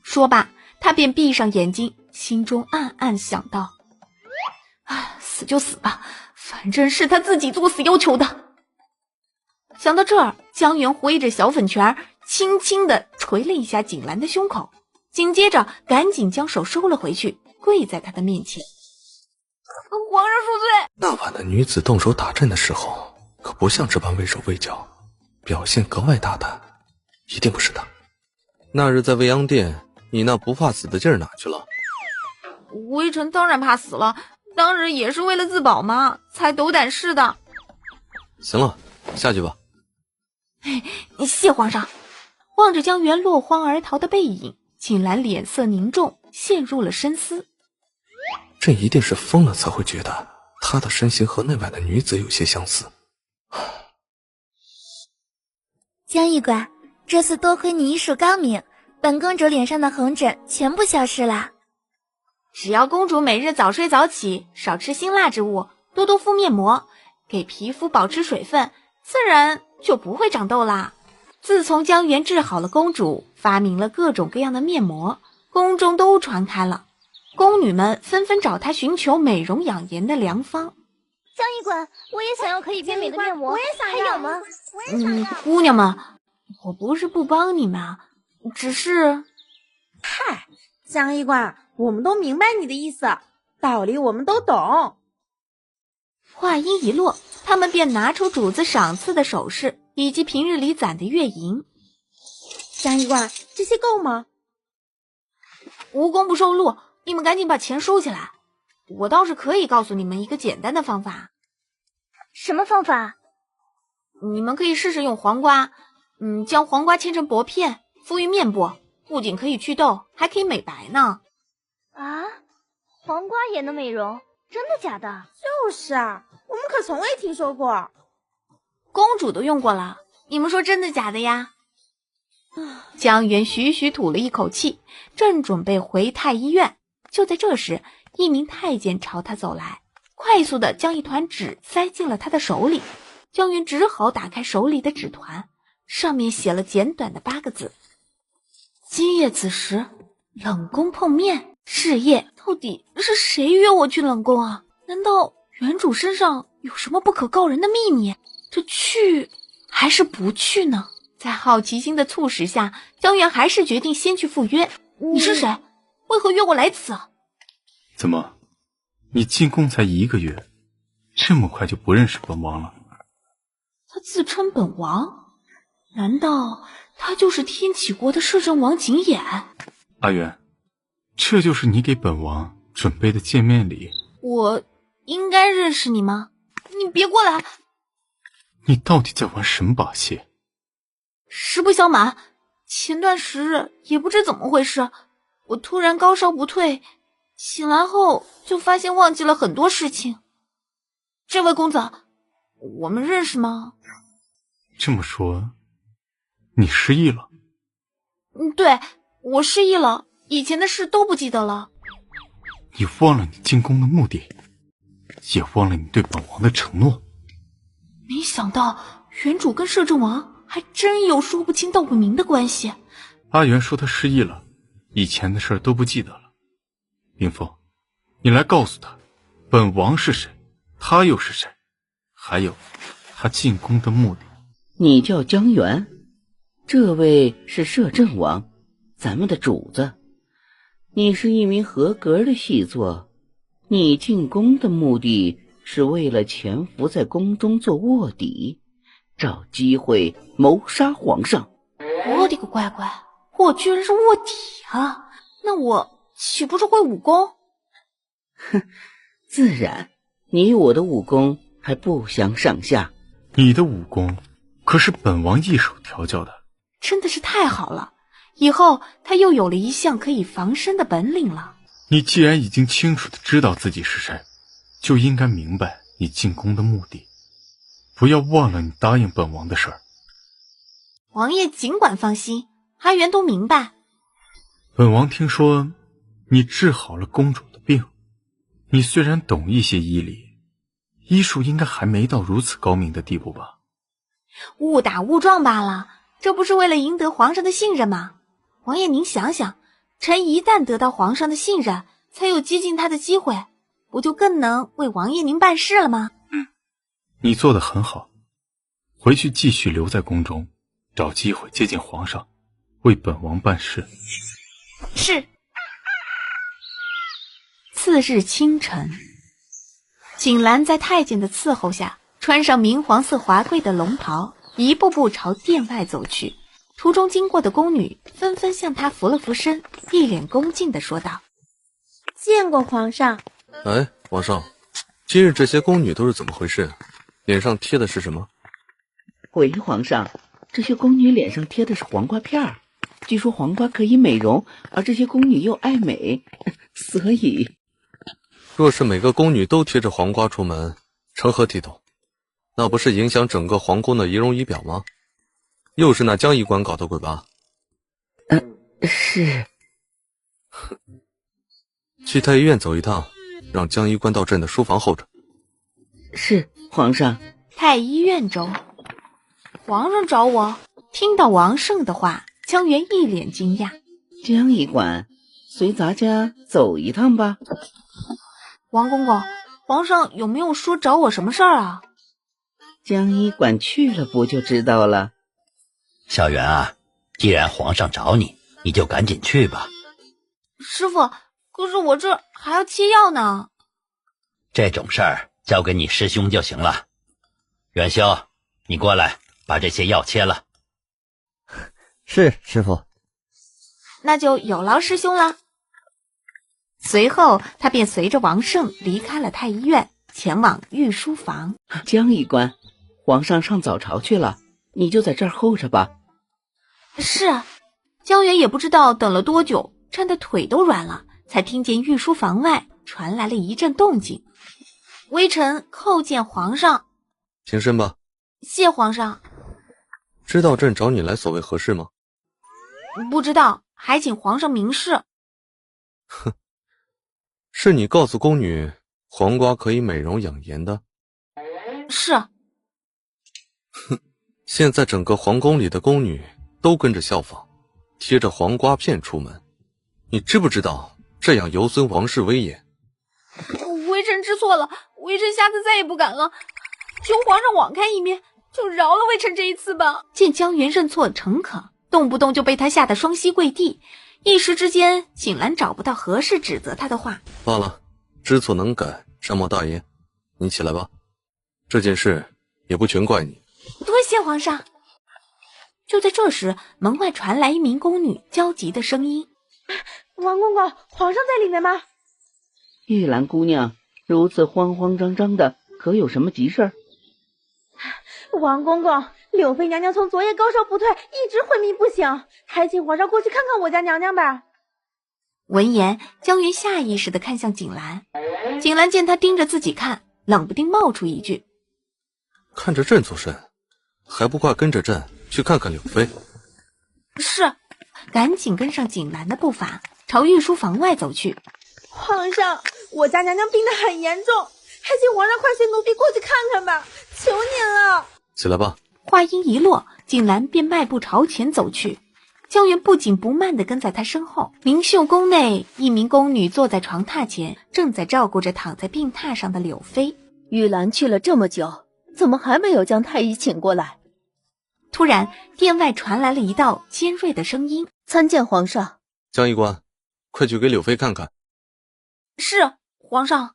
说罢，他便闭上眼睛，心中暗暗想到：死就死吧，反正是他自己作死要求的。想到这儿，江源挥着小粉拳，轻轻地捶了一下景兰的胸口，紧接着赶紧将手收了回去，跪在他的面前。皇上恕罪。那晚的女子动手打朕的时候，可不像这般畏手畏脚，表现格外大胆，一定不是她。那日在未央殿，你那不怕死的劲儿哪去了？微臣当然怕死了，当日也是为了自保嘛，才斗胆试的。行了，下去吧。谢皇上。望着江源落荒而逃的背影，景兰脸色凝重，陷入了深思。朕一定是疯了才会觉得他的身形和那晚的女子有些相似。江驿馆，这次多亏你医术高明，本公主脸上的红疹全部消失了。只要公主每日早睡早起，少吃辛辣之物，多多敷面膜，给皮肤保持水分，自然就不会长痘啦。自从江源治好了公主，发明了各种各样的面膜，宫中都传开了，宫女们纷纷找他寻求美容养颜的良方。江医官，我也想要可以变美的面膜，我也想要，还有吗？姑娘们，我不是不帮你们，只是……嗨，江医官，我们都明白你的意思，道理我们都懂。话音一落，他们便拿出主子赏赐的首饰以及平日里攒的月银。江医官，这些够吗？无功不受禄，你们赶紧把钱收起来。我倒是可以告诉你们一个简单的方法。什么方法？你们可以试试用黄瓜，将黄瓜切成薄片，敷于面部，不仅可以祛痘，还可以美白呢。啊，黄瓜也能美容？真的假的？就是啊，我们可从未听说过。公主都用过了，你们说真的假的呀？江源徐徐吐了一口气，正准备回太医院，就在这时，一名太监朝他走来，快速地将一团纸塞进了他的手里。江源只好打开手里的纸团，上面写了简短的8个字：今夜子时，冷宫碰面。是夜，到底是谁约我去冷宫啊？难道原主身上有什么不可告人的秘密？这去还是不去呢？在好奇心的促使下，江源还是决定先去赴约。你是谁？为何约我来此？怎么，你进宫才1个月，这么快就不认识本王了？他自称本王，难道他就是天启国的摄政王景琰？阿元，这就是你给本王准备的见面礼。我应该认识你吗？你别过来！你到底在玩什么把戏？实不相瞒，前段时日也不知怎么回事，我突然高烧不退，醒来后就发现忘记了很多事情。这位公子，我们认识吗？这么说，你失忆了？对，我失忆了，以前的事都不记得了。你忘了你进宫的目的，也忘了你对本王的承诺。没想到原主跟摄政王还真有说不清道不明的关系。阿元说他失忆了，以前的事都不记得了。林峰，你来告诉他，本王是谁，他又是谁，还有他进宫的目的。你叫江源，这位是摄政王，咱们的主子。你是一名合格的细作，你进宫的目的是为了潜伏在宫中做卧底，找机会谋杀皇上。我的个乖乖，我居然是卧底啊！那我岂不是会武功？哼，自然，你我的武功还不相上下。你的武功可是本王一手调教的。真的是太好了，以后他又有了一项可以防身的本领了。你既然已经清楚的知道自己是谁，就应该明白你进宫的目的，不要忘了你答应本王的事儿。王爷尽管放心，阿元都明白。本王听说你治好了公主的病，你虽然懂一些医理，医术应该还没到如此高明的地步吧？误打误撞罢了，这不是为了赢得皇上的信任吗？王爷您想想，臣一旦得到皇上的信任，才有接近他的机会，不就更能为王爷您办事了吗？你做得很好，回去继续留在宫中，找机会接近皇上，为本王办事。是。次日清晨，景兰在太监的伺候下，穿上明黄色华贵的龙袍，一步步朝殿外走去。途中经过的宫女纷纷向她扶了扶身，一脸恭敬地说道：见过皇上。哎，皇上，今日这些宫女都是怎么回事？脸上贴的是什么？回皇上，这些宫女脸上贴的是黄瓜片儿，据说黄瓜可以美容，而这些宫女又爱美，所以……若是每个宫女都贴着黄瓜出门，成何体统？那不是影响整个皇宫的仪容仪表吗？又是那江医官搞的鬼吧？是。去太医院走一趟，让江医官到朕的书房候着。是，皇上。太医院中，皇上找我。听到王胜的话，江源一脸惊讶。江医官，随咱家走一趟吧。王公公，皇上有没有说找我什么事儿啊？江医官去了不就知道了。小袁啊，既然皇上找你，你就赶紧去吧。师傅，可是我这还要切药呢。这种事儿交给你师兄就行了。元修，你过来把这些药切了。是，师傅。那就有劳师兄了。随后他便随着王胜离开了太医院，前往御书房。江医官，皇上上早朝去了，你就在这儿候着吧。是啊，江源也不知道等了多久，站得腿都软了，才听见御书房外传来了一阵动静。微臣叩见皇上。平身吧。谢皇上。知道朕找你来所谓何事吗？不知道，还请皇上明示。哼，是你告诉宫女黄瓜可以美容养颜的？是。哼，现在整个皇宫里的宫女都跟着效仿，贴着黄瓜片出门，你知不知道这样有损王室威严？微臣知错了，微臣下次再也不敢了，求皇上网开一面，就饶了微臣这一次吧。见江源认错诚恳，动不动就被他吓得双膝跪地，一时之间景兰找不到合适指责他的话。罢了，知错能改，山莫大焉。你起来吧，这件事也不全怪你。多谢皇上。就在这时，门外传来一名宫女焦急的声音：王公公，皇上在里面吗？玉兰姑娘如此慌慌张张的，可有什么急事儿？王公公，柳妃娘娘从昨夜高烧不退，一直昏迷不醒，还请皇上过去看看我家娘娘吧。闻言，江云下意识地看向景兰。景兰见他盯着自己看，冷不丁冒出一句：看着朕做甚？还不快跟着朕去看看柳妃。是，赶紧跟上景兰的步伐，朝御书房外走去。皇上，我家娘娘病得很严重，还请皇上快随奴婢过去看看吧，求您了。起来吧。话音一落，景兰便迈步朝前走去。江源不紧不慢地跟在他身后。明秀宫内，一名宫女坐在床榻前，正在照顾着躺在病榻上的柳妃。玉兰去了这么久，怎么还没有将太医请过来？突然，殿外传来了一道尖锐的声音：参见皇上。江医官，快去给柳妃看看。是，皇上。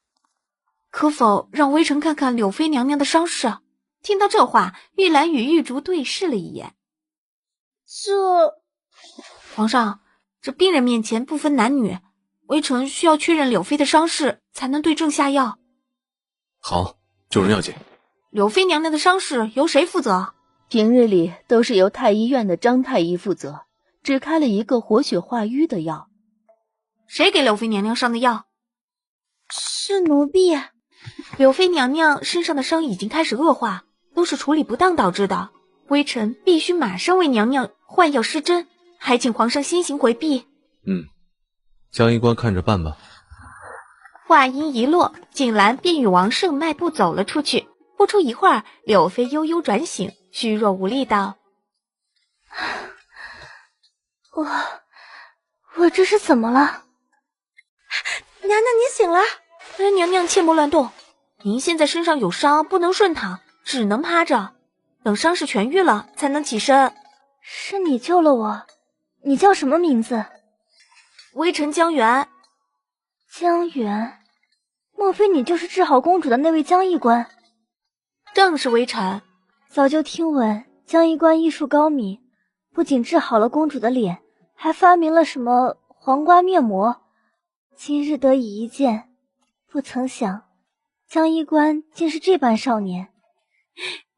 可否让微臣看看柳妃娘娘的伤势？听到这话，玉兰与玉竹对视了一眼。皇上，这病人面前不分男女，微臣需要确认柳妃的伤势，才能对症下药。好，救人要紧。柳妃娘娘的伤势由谁负责？平日里都是由太医院的张太医负责，只开了一个活血化瘀的药。谁给柳妃娘娘上的药？是奴婢。柳妃娘娘身上的伤已经开始恶化，都是处理不当导致的，微臣必须马上为娘娘换药施针，还请皇上先行回避。江医官看着办吧。话音一落，景兰便与王胜迈步走了出去。不出一会儿，柳妃悠悠转醒，虚弱无力道：我这是怎么了？娘娘你醒了。娘娘切莫乱动，您现在身上有伤，不能顺躺，只能趴着，等伤势痊愈了才能起身。是你救了我，你叫什么名字？微臣江源。江源？莫非你就是治好公主的那位江医官？正是微臣。早就听闻江医官医术高明，不仅治好了公主的脸，还发明了什么黄瓜面膜。今日得以一见，不曾想江医官竟是这般少年。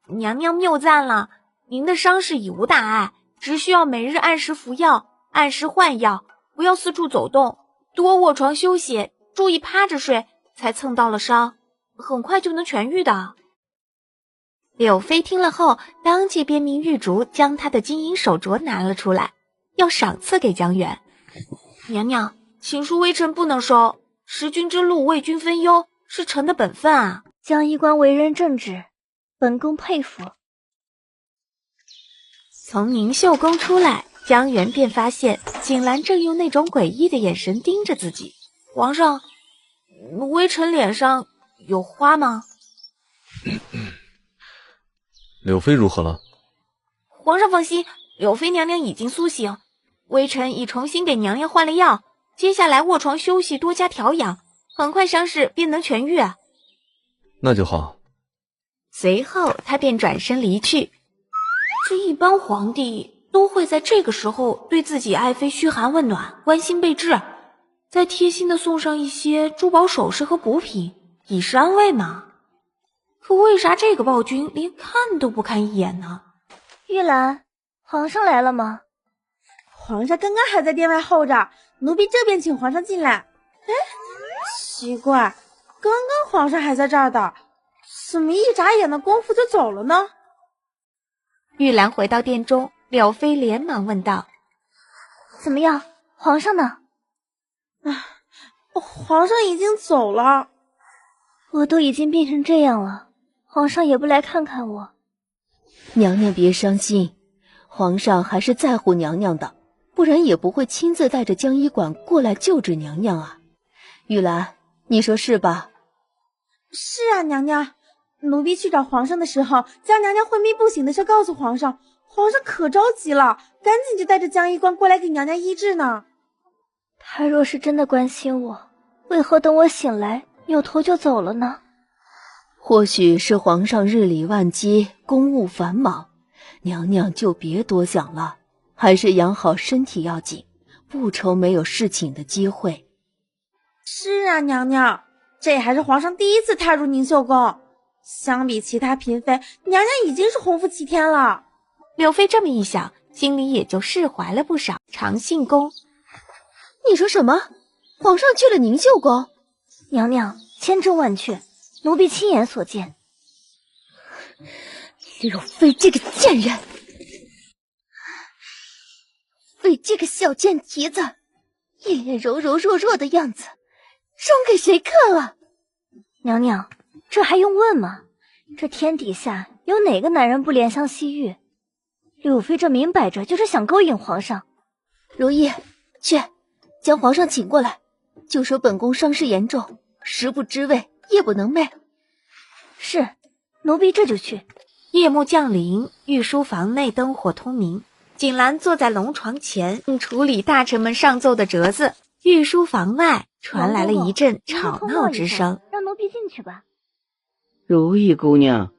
娘娘谬赞了，您的伤势已无大碍，只需要每日按时服药，按时换药，不要四处走动，多卧床休息，注意趴着睡，才蹭到了伤，很快就能痊愈的。柳妃听了后，当即便命玉竹将她的金银手镯拿了出来。要赏赐给江源。娘娘，请恕微臣不能收，识君之路，为君分忧，是臣的本分啊。江衣冠为人正直，本宫佩服。从宁秀宫出来，江源便发现景兰正用那种诡异的眼神盯着自己。皇上，微臣脸上有花吗？柳妃如何了？皇上放心，柳妃娘娘已经苏醒，微臣已重新给娘娘换了药，接下来卧床休息，多加调养，很快伤势便能痊愈。那就好。随后他便转身离去。这一般皇帝都会在这个时候对自己爱妃嘘寒问暖，关心备至，再贴心的送上一些珠宝首饰和补品，以示安慰嘛。可为啥这个暴君连看都不看一眼呢？玉兰，皇上来了吗？皇上刚刚还在殿外候着，奴婢这边请皇上进来。哎，奇怪，刚刚皇上还在这儿的，怎么一眨眼的功夫就走了呢？玉兰回到殿中，柳妃连忙问道：怎么样，皇上呢？皇上已经走了。我都已经变成这样了，皇上也不来看看我。娘娘别伤心，皇上还是在乎娘娘的，不然也不会亲自带着江医馆过来救治娘娘啊。玉兰，你说是吧？是啊，娘娘。奴婢去找皇上的时候，将娘娘昏迷不醒的事告诉皇上，皇上可着急了，赶紧就带着江医官过来给娘娘医治呢。他若是真的关心我，为何等我醒来扭头就走了呢？或许是皇上日理万机，公务繁忙，娘娘就别多想了，还是养好身体要紧，不愁没有侍寝的机会。是啊，娘娘，这还是皇上第一次踏入宁秀宫，相比其他嫔妃，娘娘已经是洪福齐天了。柳妃这么一想，心里也就释怀了不少。长信宫，你说什么？皇上去了宁秀宫？娘娘千真万确，奴婢亲眼所见。柳妃这个贱人，为这个小贱蹄子，一脸柔柔弱弱的样子，装给谁看啊？娘娘，这还用问吗？这天底下有哪个男人不怜香惜玉？柳妃这明摆着就是想勾引皇上。如意，去将皇上请过来，就说本宫伤势严重，食不知味，夜不能寐。是，奴婢这就去。夜幕降临，御书房内灯火通明，景兰坐在龙床前处理大臣们上奏的折子。御书房外传来了一阵吵闹之声。让奴婢进去吧。如意姑娘，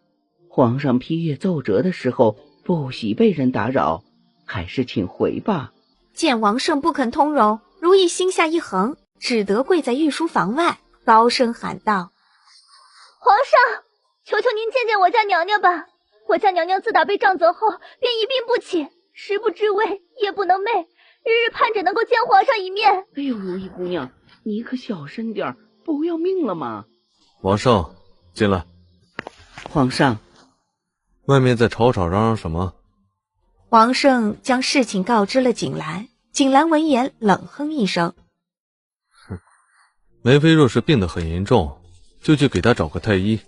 皇上批阅奏折的时候不喜被人打扰，还是请回吧。见王胜不肯通融，如意心下一横，只得跪在御书房外，高声喊道：皇上，求求您见见我家娘娘吧，我家娘娘自打被杖责后便一病不起，食不知味，夜不能寐，日日盼着能够见皇上一面。哎呦，如意姑娘，你可小声点，不要命了吗？王胜，进来。皇上，外面在吵吵嚷嚷什么？王胜将事情告知了景兰，景兰闻言冷哼一声：梅妃若是病得很严重，就去给她找个太医，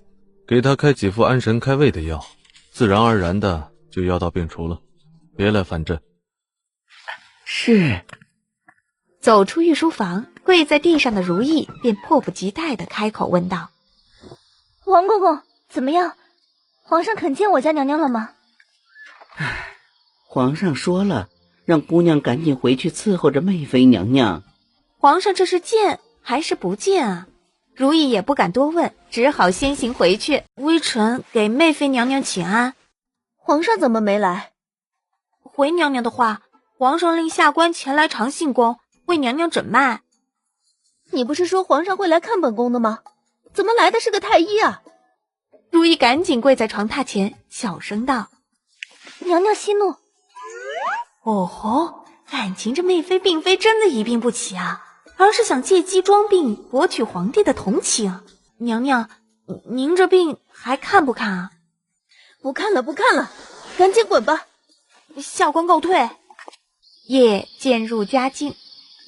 给她开几副安神开胃的药，自然而然的就药到病除了，别来烦朕。是。走出御书房，跪在地上的如意便迫不及待地开口问道：王公公怎么样？皇上肯见我家娘娘了吗？皇上说了，让姑娘赶紧回去伺候着媚妃娘娘。皇上这是见还是不见啊？如意也不敢多问，只好先行回去。微臣给媚妃娘娘请安。皇上怎么没来？回娘娘的话，皇上令下官前来长信宫为娘娘诊脉。你不是说皇上会来看本宫的吗？怎么来的是个太医啊？如意赶紧跪在床榻前，小声道：娘娘息怒。哦吼，感情这媚妃并非真的一病不起啊，而是想借机装病博取皇帝的同情。娘娘，您这病还看不看啊？不看了，不看了，赶紧滚吧！下官告退。夜渐入佳境，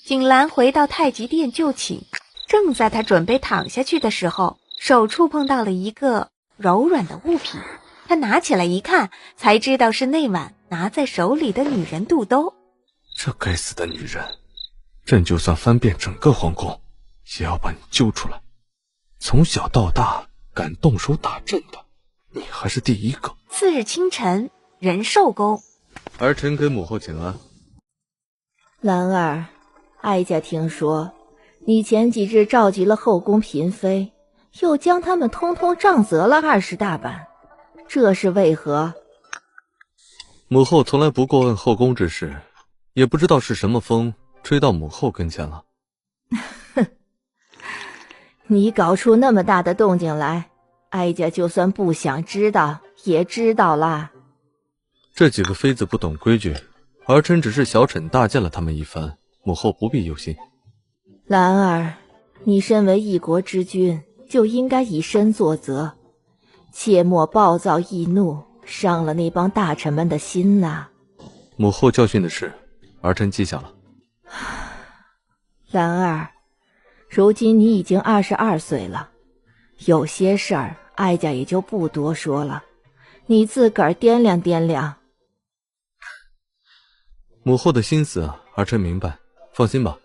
景兰回到太极殿就寝，正在她准备躺下去的时候，手触碰到了一个柔软的物品，她拿起来一看，才知道是那晚拿在手里的女人肚兜。这该死的女人，朕就算翻遍整个皇宫，也要把你揪出来。从小到大敢动手打朕的，你还是第一个。次日清晨，仁寿宫，儿臣给母后请安。兰儿，哀家听说你前几日召集了后宫嫔妃，又将他们通通杖责了20大板，这是为何？母后从来不过问后宫之事，也不知道是什么风吹到母后跟前了。你搞出那么大的动静来，哀家就算不想知道也知道啦。这几个妃子不懂规矩，儿臣只是小惩大谏了他们一番，母后不必忧心。兰儿，你身为一国之君，就应该以身作则，切莫暴躁易怒，伤了那帮大臣们的心呐。母后教训的事，儿臣记下了。兰儿，如今你已经22岁了，有些事儿哀家也就不多说了，你自个儿掂量掂量。母后的心思儿臣明白，放心吧，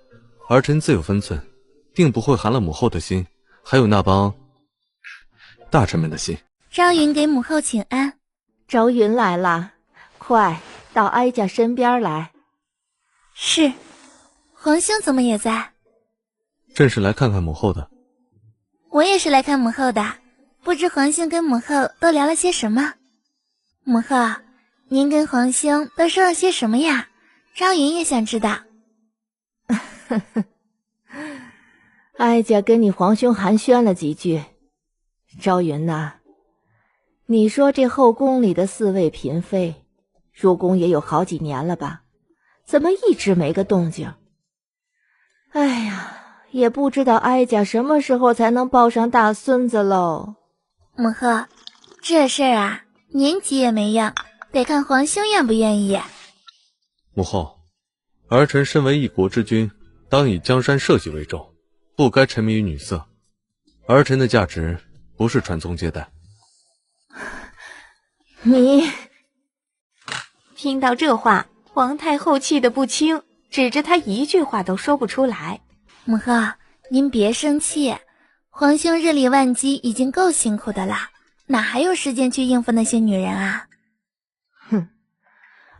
儿臣自有分寸，定不会寒了母后的心，还有那帮大臣们的心。昭云给母后请安。昭云来了，快到哀家身边来。是。皇兄怎么也在？朕是来看看母后的。我也是来看母后的，不知皇兄跟母后都聊了些什么？母后，您跟皇兄都说了些什么呀？昭云也想知道。哀家跟你皇兄寒暄了几句。昭云呐，你说这后宫里的4位嫔妃入宫也有好几年了吧，怎么一直没个动静？哎呀，也不知道哀家什么时候才能抱上大孙子喽。母后，这事儿啊，您急也没用，得看皇兄愿不愿意。母后，儿臣身为一国之君，当以江山社稷为重，不该沉迷于女色。儿臣的价值不是传宗接代。你听到这话，皇太后气得不轻，指着他一句话都说不出来。母后，您别生气，皇兄日理万机已经够辛苦的了，哪还有时间去应付那些女人啊？哼，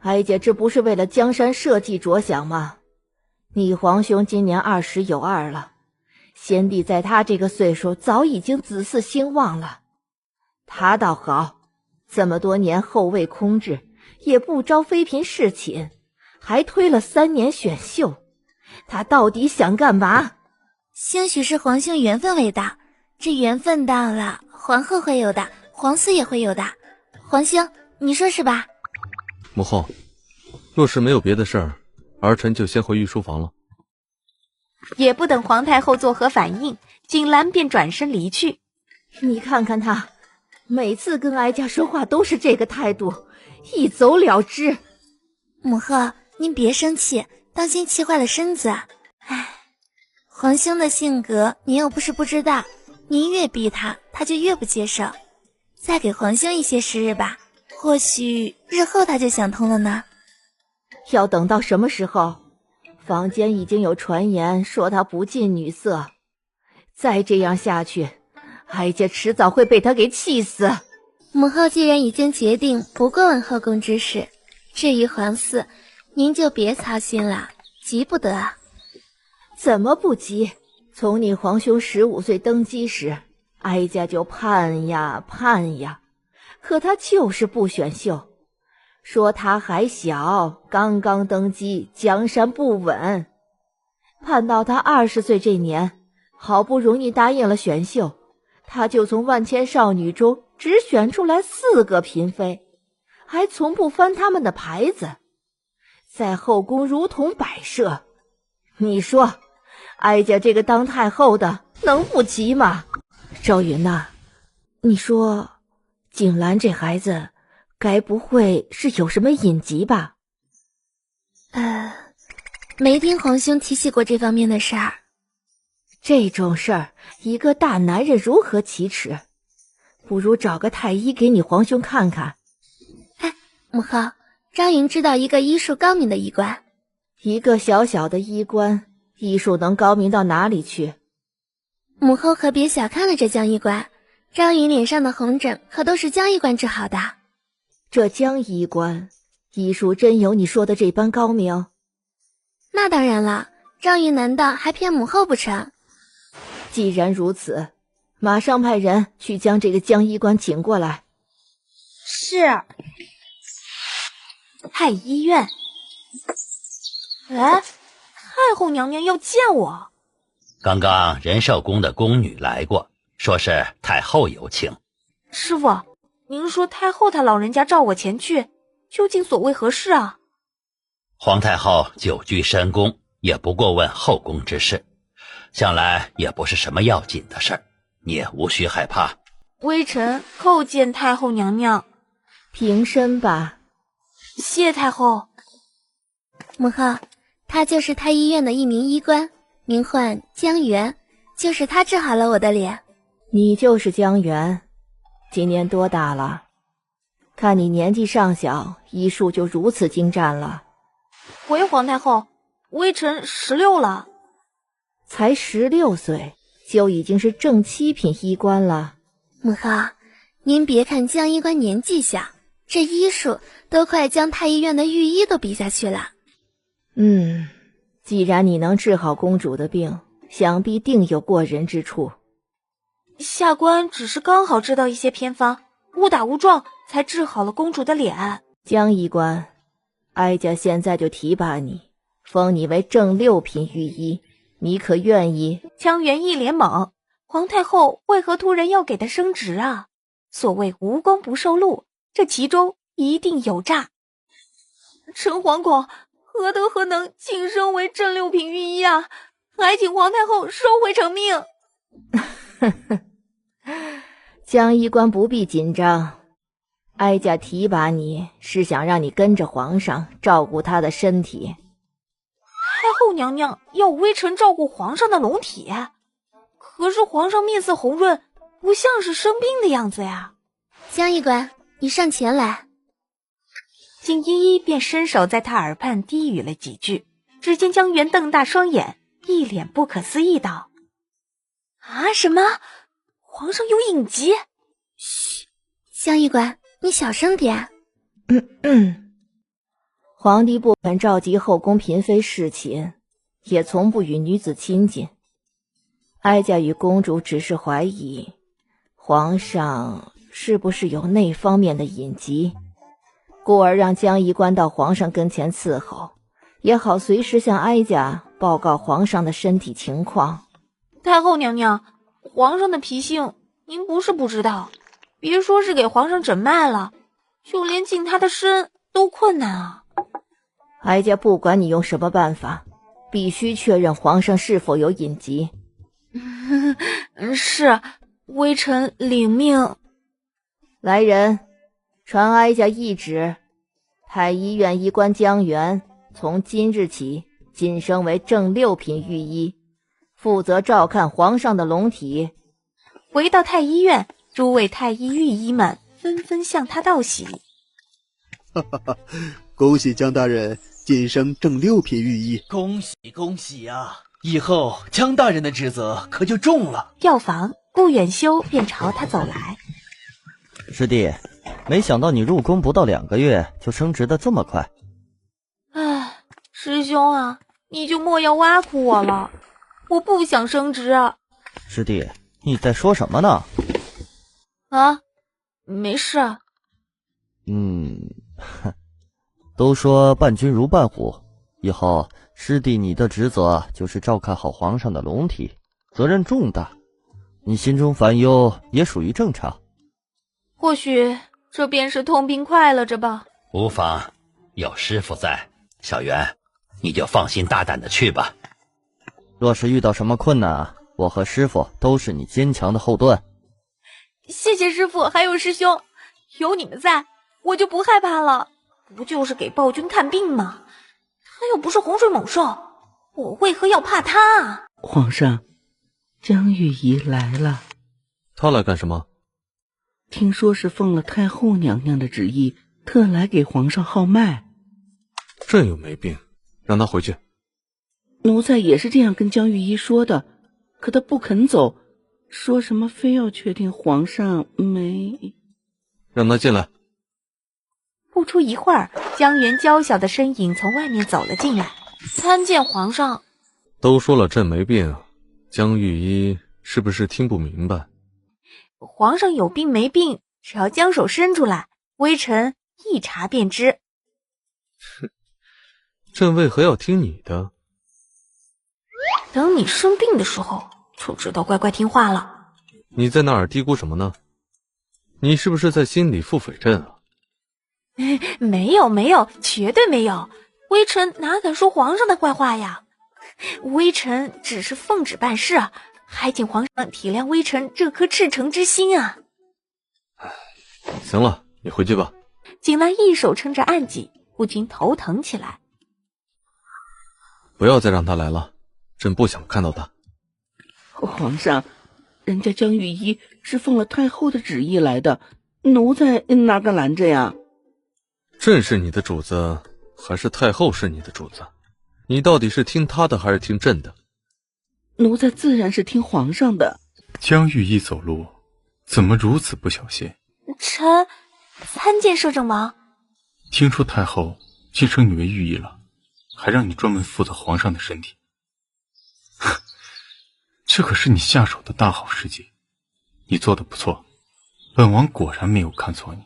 哀家这不是为了江山社稷着想吗？你皇兄今年20有2了，先帝在他这个岁数早已经子嗣兴旺了。他倒好，这么多年后位空置，也不招妃嫔侍寝，还推了3年选秀，他到底想干嘛？兴许是皇兄缘分未到，这缘分到了，皇后会有的，皇嗣也会有的。皇兄，你说是吧？母后，若是没有别的事儿，儿臣就先回御书房了。也不等皇太后作何反应，景兰便转身离去。你看看他，每次跟哀家说话都是这个态度，一走了之。母后，您别生气，当心气坏了身子。唉，皇兄的性格您又不是不知道，您越逼他，他就越不接受。再给皇兄一些时日吧，或许日后他就想通了呢。要等到什么时候？坊间已经有传言说他不近女色，再这样下去，哀家迟早会被他给气死。母后既然已经决定不过问后宫之事，至于皇嗣，您就别操心了，急不得。怎么不急？从你皇兄15岁登基时，哀家就盼呀盼呀，可他就是不选秀，说他还小，刚刚登基，江山不稳。盼到他20岁这年，好不容易答应了选秀，他就从万千少女中只选出来4个嫔妃，还从不翻他们的牌子，在后宫如同摆设。你说哀家这个当太后的能不急吗？昭云呐，你说景兰这孩子该不会是有什么隐疾吧？没听皇兄提起过这方面的事儿。这种事儿，一个大男人如何启齿？不如找个太医给你皇兄看看。哎，母后，张云知道一个医术高明的医官。一个小小的医官，医术能高明到哪里去？母后可别小看了这江医官，张云脸上的红疹可都是江医官治好的。这江医官医术真有你说的这般高明？那当然了，张云难道还骗母后不成？既然如此，马上派人去将这个江医官请过来。是。太医院。哎，太后娘娘要见我。刚刚仁寿宫的宫女来过，说是太后有请。师傅，您说太后她老人家召我前去，究竟所为何事啊？皇太后久居深宫，也不过问后宫之事，想来也不是什么要紧的事儿，你也无需害怕。微臣叩见太后娘娘。平身吧。谢太后。母后，他就是太医院的一名医官，名唤江源，就是他治好了我的脸。你就是江源，今年多大了？看你年纪尚小，医术就如此精湛了。回皇太后，微臣16了。才16岁，就已经是正7品医官了。母后，您别看江医官年纪小，这医术都快将太医院的御医都比下去了。既然你能治好公主的病，想必定有过人之处。下官只是刚好知道一些偏方，误打误撞才治好了公主的脸。江医官，哀家现在就提拔你，封你为正6品御医，你可愿意？江源一脸懵，皇太后为何突然要给他升职啊？所谓无功不受禄，这其中一定有诈。臣惶恐，何德何能晋升为正6品御医啊？还请皇太后收回成命。江医官不必紧张，哀家提拔你是想让你跟着皇上照顾他的身体。太后娘娘要微臣照顾皇上的龙体，可是皇上面色红润，不像是生病的样子呀。江医官，你上前来。锦依依便伸手在他耳畔低语了几句，只见江源瞪大双眼，一脸不可思议道：啊，什么？皇上有隐疾？嘘，江医官，你小声点。皇帝不肯召集后宫嫔妃侍寝，也从不与女子亲近。哀家与公主只是怀疑，皇上是不是有那方面的隐疾，故而让江医官到皇上跟前伺候，也好随时向哀家报告皇上的身体情况。太后娘娘，皇上的脾性您不是不知道，别说是给皇上诊脉了，就连近他的身都困难啊。哀家不管你用什么办法，必须确认皇上是否有隐疾。是，微臣领命。来人，传哀家懿旨，太医院医官江源从今日起晋升为正6品御医，负责照看皇上的龙体。回到太医院，诸位太医御医们纷纷向他道喜。恭喜江大人晋升正6品御医。恭喜恭喜啊！以后江大人的职责可就重了。药房，顾远修便朝他走来。师弟，没想到你入宫不到2个月就升职的这么快。唉，师兄啊，你就莫要挖苦我了，我不想升职啊。师弟，你在说什么呢？啊，没事。都说伴君如伴虎，以后师弟你的职责就是照看好皇上的龙体，责任重大，你心中烦忧也属于正常。或许这便是痛并快乐着吧。无妨，有师傅在，小袁，你就放心大胆的去吧。若是遇到什么困难啊，我和师傅都是你坚强的后盾。谢谢师傅还有师兄，有你们在，我就不害怕了。不就是给暴君看病吗？他又不是洪水猛兽，我为何要怕他啊？皇上，江玉仪来了。他来干什么？听说是奉了太后娘娘的旨意，特来给皇上号脉。朕又没病，让他回去。奴才也是这样跟江玉仪说的，可他不肯走，说什么非要确定皇上没……让他进来。不出一会儿，江源娇小的身影从外面走了进来，参见皇上。都说了朕没病，江玉一是不是听不明白？皇上有病没病，只要将手伸出来，微臣一查便知。朕为何要听你的？等你生病的时候，就知道乖乖听话了。你在那儿嘀咕什么呢？你是不是在心里腹诽朕啊？没有，绝对没有。微臣哪敢说皇上的坏话呀？微臣只是奉旨办事，还请皇上体谅微臣这颗赤诚之心啊。行了，你回去吧。景兰一手撑着案几，不禁头疼起来。不要再让他来了，朕不想看到他。皇上，人家江玉一是奉了太后的旨意来的，奴才哪敢拦着呀？朕是你的主子，还是太后是你的主子？你到底是听他的还是听朕的？奴才自然是听皇上的。江玉一走路怎么如此不小心？臣参见摄政王。听说太后晋升你为御医了，还让你专门负责皇上的身体。这可是你下手的大好时机，你做得不错，本王果然没有看错你。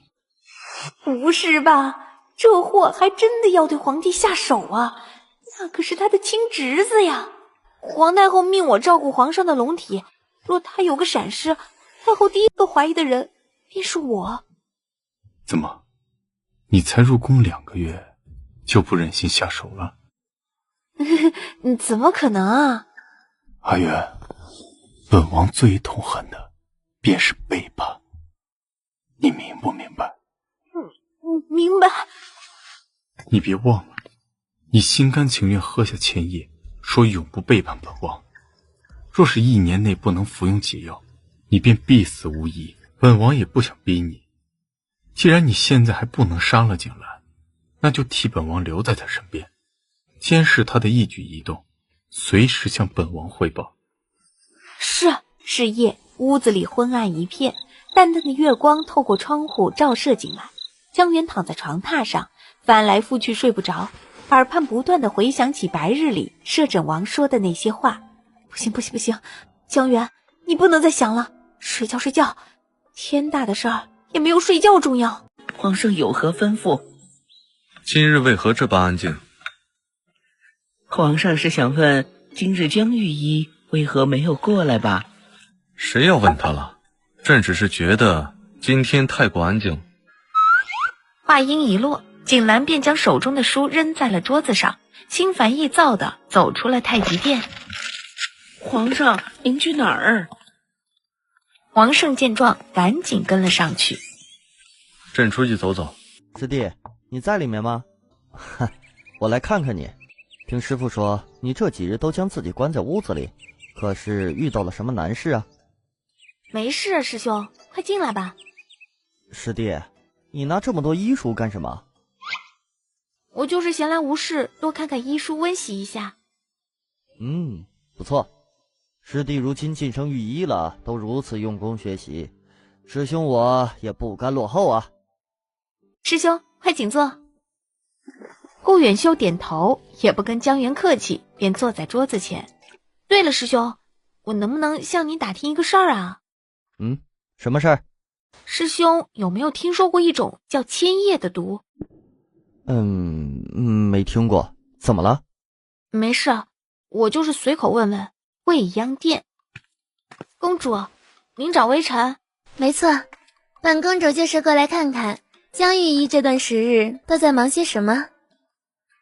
不是吧？这货还真的要对皇帝下手啊！那可是他的亲侄子呀！皇太后命我照顾皇上的龙体，若他有个闪失，太后第一个怀疑的人便是我。怎么，你才入宫2个月，就不忍心下手了？怎么可能啊？阿元，本王最痛恨的便是背叛，你明不明白？明白。你别忘了，你心甘情愿喝下千叶，说永不背叛本王。若是1年内不能服用解药，你便必死无疑。本王也不想逼你。既然你现在还不能杀了景兰，那就替本王留在他身边，监视他的一举一动，随时向本王汇报。是夜，屋子里昏暗一片，淡淡的月光透过窗户照射进来。江源躺在床榻上，翻来覆去睡不着，耳畔不断地回想起白日里摄政王说的那些话。不行，江源，你不能再想了，睡觉，天大的事儿也没有睡觉重要。皇上有何吩咐？今日为何这般安静？皇上是想问今日江御医为何没有过来吧？谁要问他了？朕只是觉得今天太过安静。话音一落，景兰便将手中的书扔在了桌子上，心烦意躁地走出了太极殿。皇上，您去哪儿？王胜见状，赶紧跟了上去。朕出去走走。师弟，你在里面吗？我来看看你。听师傅说，你这几日都将自己关在屋子里，可是遇到了什么难事啊？没事啊，师兄，快进来吧。师弟，你拿这么多医书干什么？我就是闲来无事，多看看医书，温习一下。不错。师弟如今晋升御医了，都如此用功学习，师兄我也不甘落后啊。师兄，快请坐。顾远修点头，也不跟江源客气，便坐在桌子前。对了，师兄，我能不能向你打听一个事儿啊？什么事儿？师兄有没有听说过一种叫千叶的毒？没听过。怎么了？没事，我就是随口问问。未央殿，公主，您找微臣？没错，本公主就是过来看看江御医这段时日都在忙些什么。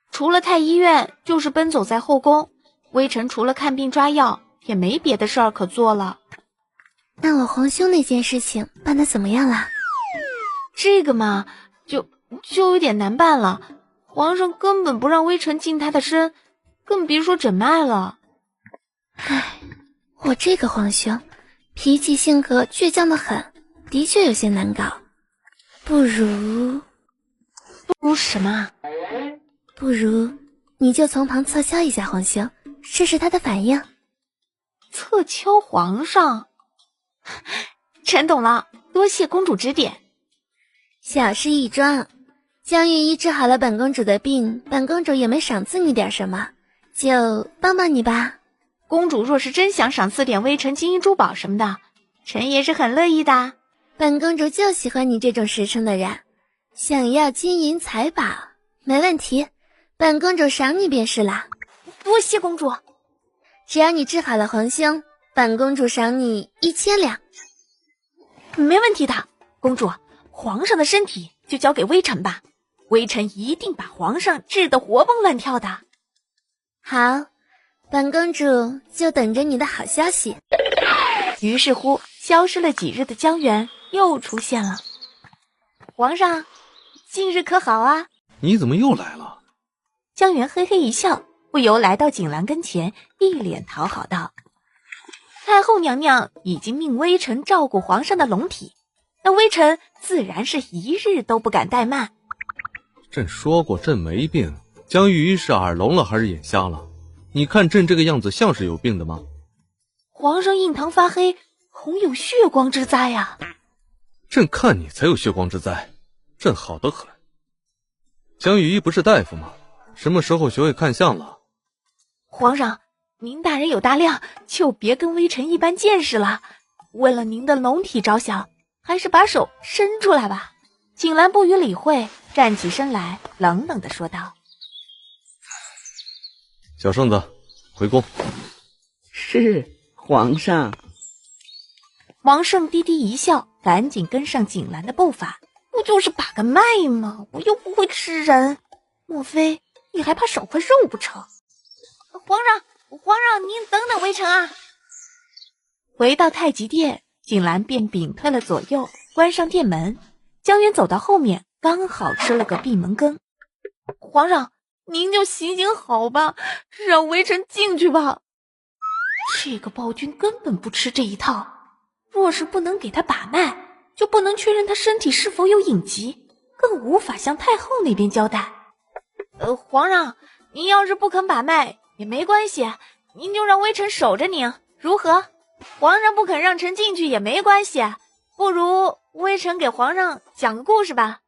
除了太医院，就是奔走在后宫。微臣除了看病抓药，也没别的事儿可做了。那我皇兄那件事情办得怎么样了？这个嘛，就有点难办了。皇上根本不让微臣近他的身，更别说诊脉了。唉，我这个皇兄脾气性格倔强的很，的确有些难搞。不如什么？不如你就从旁侧敲一下皇兄，试试他的反应。侧敲皇上？臣懂了，多谢公主指点。小事一桩，江玉医治好了本公主的病，本公主也没赏赐你点什么，就帮帮你吧。公主若是真想赏赐点微臣金银珠宝什么的，臣也是很乐意的。本公主就喜欢你这种实诚的人，想要金银财宝，没问题，本公主赏你便是了。多谢公主。只要你治好了皇兄，本公主赏你1000两。没问题的，公主，皇上的身体就交给微臣吧，微臣一定把皇上治得活蹦乱跳的。好，本公主就等着你的好消息。于是乎，消失了几日的江源又出现了。皇上，近日可好啊？你怎么又来了？江源嘿嘿一笑，不由来到景兰跟前，一脸讨好道：太后娘娘已经命微臣照顾皇上的龙体，那微臣自然是一日都不敢怠慢。朕说过朕没病，江玉一是耳聋了还是眼瞎了？你看朕这个样子像是有病的吗？皇上印堂发黑，恐有血光之灾啊。朕看你才有血光之灾，朕好得很。江玉一不是大夫吗？什么时候学会看相了？皇上，您大人有大量，就别跟微臣一般见识了。为了您的龙体着想，还是把手伸出来吧。景兰不予理会，站起身来，冷冷地说道：小圣子，回宫。是皇上。王胜低低一笑，赶紧跟上景兰的步伐。不就是把个脉吗？我又不会吃人，莫非你还怕少块肉不成？皇上，您等等微臣啊！回到太极殿，景兰便屏退了左右，关上殿门。江源走到后面，刚好吃了个闭门羹。皇上，您就行行好吧，让微臣进去吧。这个暴君根本不吃这一套，若是不能给他把脉，就不能确认他身体是否有隐疾，更无法向太后那边交代。皇上，您要是不肯把脉也没关系，您就让微臣守着您，如何？皇上不肯让臣进去也没关系，不如微臣给皇上讲个故事吧。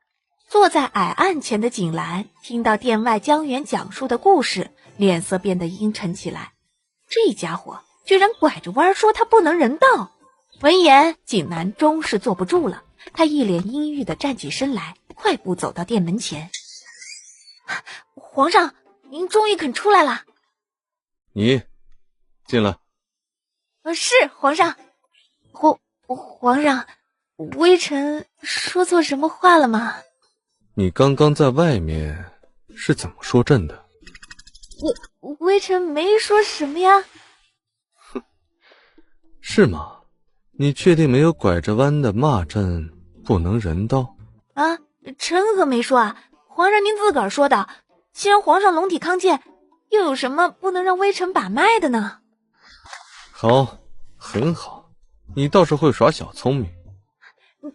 坐在矮案前的景兰听到殿外江源讲述的故事，脸色变得阴沉起来。这家伙居然拐着弯说他不能人道。闻言，景兰终是坐不住了，他一脸阴郁地站起身来，快步走到殿门前。皇上，您终于肯出来了。你进来。是皇上。皇上，微臣说错什么话了吗？你刚刚在外面是怎么说朕的？微臣没说什么呀。哼，是吗？你确定没有拐着弯的骂朕不能人道？啊，臣可没说啊，皇上您自个儿说的。既然皇上龙体康健，又有什么不能让微臣把脉的呢？好，很好，你倒是会耍小聪明。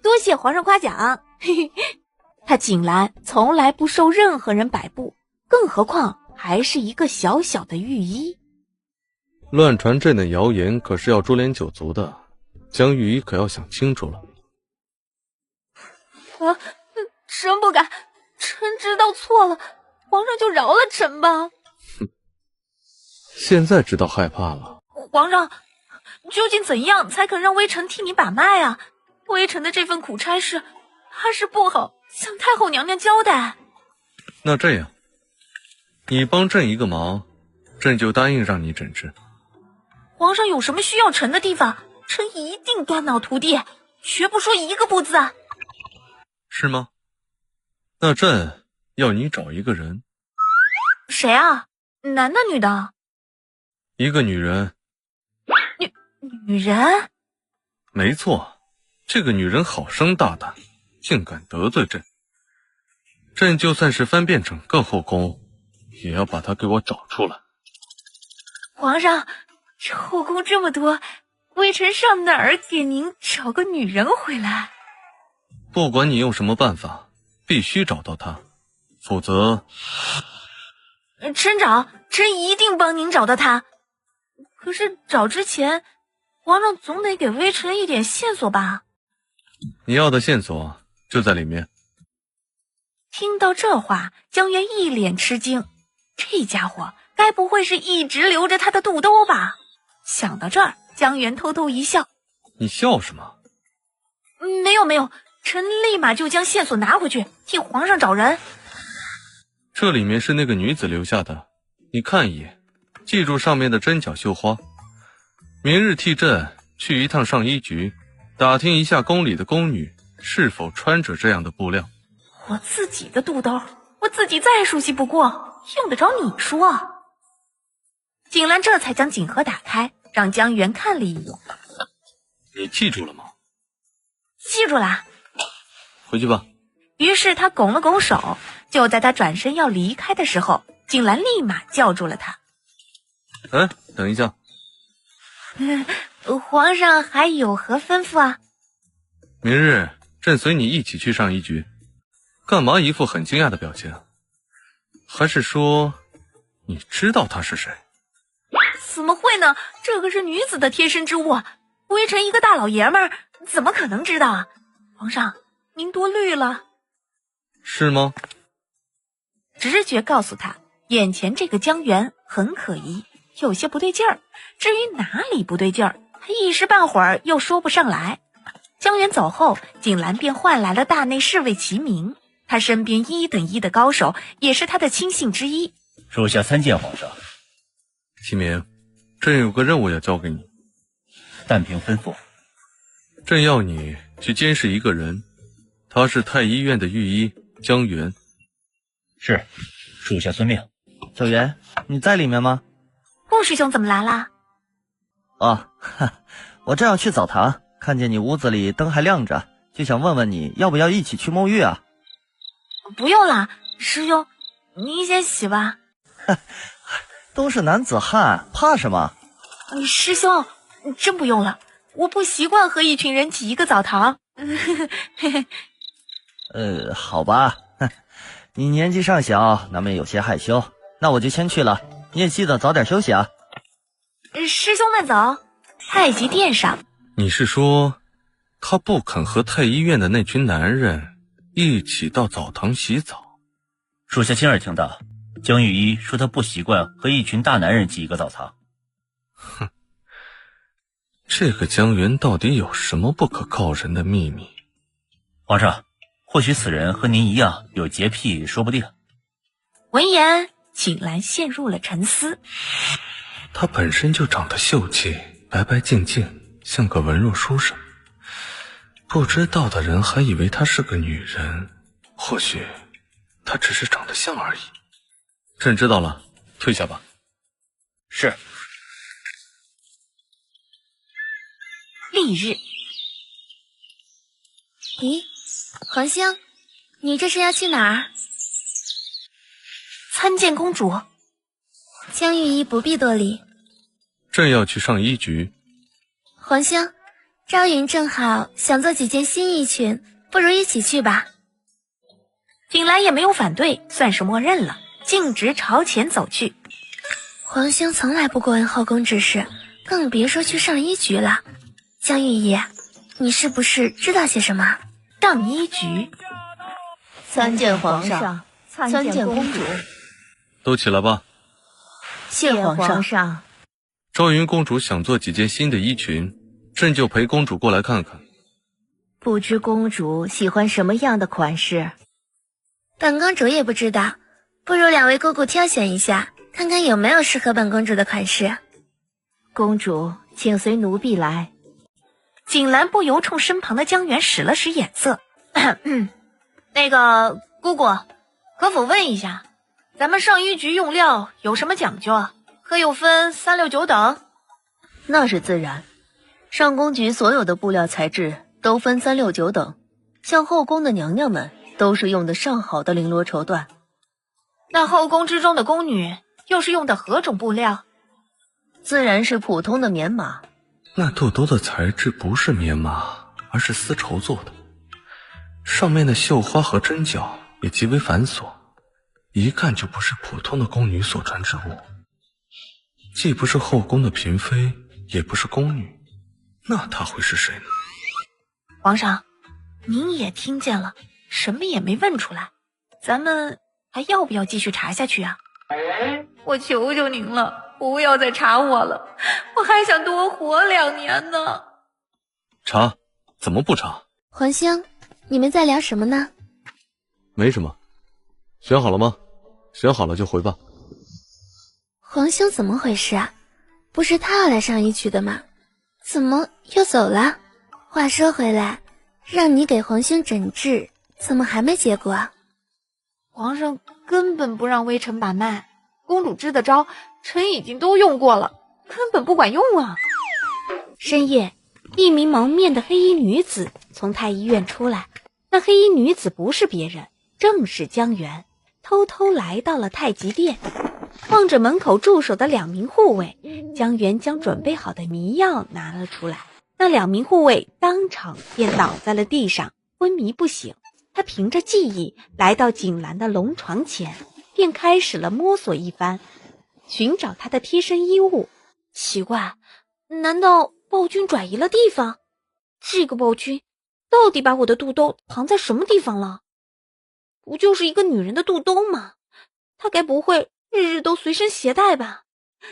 多谢皇上夸奖。嘿嘿，他景兰从来不受任何人摆布，更何况还是一个小小的御医。乱传朕的谣言可是要株连九族的，江御医可要想清楚了。啊，臣不敢，臣知道错了，皇上就饶了臣吧。哼，现在知道害怕了。皇上，究竟怎样才肯让微臣替你把脉啊？微臣的这份苦差事，怕是不好向太后娘娘交代。那这样，你帮朕一个忙，朕就答应让你诊治。皇上有什么需要臣的地方，臣一定端脑涂地，绝不说一个不字。是吗？那朕要你找一个人。谁啊？男的女的？一个女人。女人？没错，这个女人好生大胆，竟敢得罪朕。朕就算是翻遍整个后宫，也要把她给我找出来。皇上，这后宫这么多，微臣上哪儿给您找个女人回来？不管你用什么办法，必须找到她，否则……臣一定帮您找到她。可是找之前，皇上总得给微臣一点线索吧？你要的线索就在里面。听到这话，江源一脸吃惊，这家伙该不会是一直留着他的肚兜吧？想到这儿，江源偷偷一笑。你笑什么？没有，臣立马就将线索拿回去，替皇上找人。这里面是那个女子留下的，你看一眼，记住上面的针脚绣花。明日替朕去一趟上衣局，打听一下宫里的宫女是否穿着这样的布料。我自己的肚兜，我自己再熟悉不过，用得着你说？景兰这才将锦盒打开，让江源看了一眼。你记住了吗？记住啦。回去吧。于是他拱了拱手，就在他转身要离开的时候，景兰立马叫住了他。哎，等一下。皇上还有何吩咐啊？明日朕随你一起去上衣局。干嘛一副很惊讶的表情？还是说你知道她是谁？怎么会呢？这可是女子的贴身之物，微臣一个大老爷们儿怎么可能知道啊？皇上，您多虑了。是吗？直觉告诉他，眼前这个江源很可疑，有些不对劲儿。至于哪里不对劲儿，他一时半会儿又说不上来。江源走后，景兰便换来了大内侍卫齐明，他身边1等1的高手，也是他的亲信之一。属下参见皇上。齐明，朕有个任务要交给你。但凭吩咐。朕要你去监视一个人，他是太医院的御医江源。是，属下遵命。小袁，你在里面吗？顾师兄怎么来啦？我正要去澡堂，看见你屋子里灯还亮着，就想问问你要不要一起去沐浴啊？不用了，师兄，您先洗吧。都是男子汉，怕什么？师兄，真不用了，我不习惯和一群人挤一个澡堂。好吧，你年纪尚小，难免有些害羞，那我就先去了，你也记得早点休息啊。师兄慢走。太极殿上，你是说他不肯和太医院的那群男人一起到澡堂洗澡？属下亲耳听到，江御医说他不习惯和一群大男人挤一个澡堂。哼，这个江源到底有什么不可告人的秘密？皇上，或许此人和您一样有洁癖，说不定。闻言，景兰陷入了沉思。她本身就长得秀气，白白净净，像个文弱书生。不知道的人还以为她是个女人，或许她只是长得像而已。朕知道了，退下吧。是。翌日，咦，黄兴，你这是要去哪儿？参见公主。江御医不必多礼。朕要去上衣局。黄兴，朝云正好想做几件新衣裙，不如一起去吧。景兰也没有反对，算是默认了，径直朝前走去。黄兴从来不过问后宫之事，更别说去上衣局了。江御医，你是不是知道些什么？上衣局。参见皇上，参见公主。都起来吧。谢皇上。昭云公主想做几件新的衣裙，朕就陪公主过来看看。不知公主喜欢什么样的款式？本公主也不知道，不如两位姑姑挑选一下，看看有没有适合本公主的款式。公主，请随奴婢来。景兰不由冲身旁的江源使了使眼色。那个姑姑，可否问一下，咱们上衣局用料有什么讲究啊？可有分3、6、9等？那是自然，上宫局所有的布料材质都分3、6、9等，像后宫的娘娘们都是用的上好的绫罗绸缎。那后宫之中的宫女又是用的何种布料？自然是普通的棉麻。那肚兜的材质不是棉麻，而是丝绸做的，上面的绣花和针脚也极为繁琐，一看就不是普通的宫女所穿之物。既不是后宫的嫔妃，也不是宫女，那她会是谁呢？皇上，您也听见了，什么也没问出来，咱们还要不要继续查下去啊？我求求您了，不要再查我了，我还想多活2年呢。查？怎么不查？皇兄，你们在聊什么呢？没什么。选好了吗？选好了就回吧。皇兄怎么回事啊？不是他要来上一曲的吗？怎么又走了？话说回来，让你给皇兄诊治，怎么还没结果啊？皇上根本不让微臣把脉，公主支的招，臣已经都用过了，根本不管用啊。深夜，一名蒙面的黑衣女子从太医院出来，那黑衣女子不是别人，正是江源，偷偷来到了太极殿。望着门口驻守的2名护卫，江源将准备好的迷药拿了出来。那2名护卫当场便倒在了地上，昏迷不醒。他凭着记忆来到景兰的龙床前，便开始了摸索一番，寻找他的贴身衣物。奇怪，难道暴君转移了地方？这个暴君到底把我的肚兜藏在什么地方了？不就是一个女人的肚兜吗？他该不会日日都随身携带吧？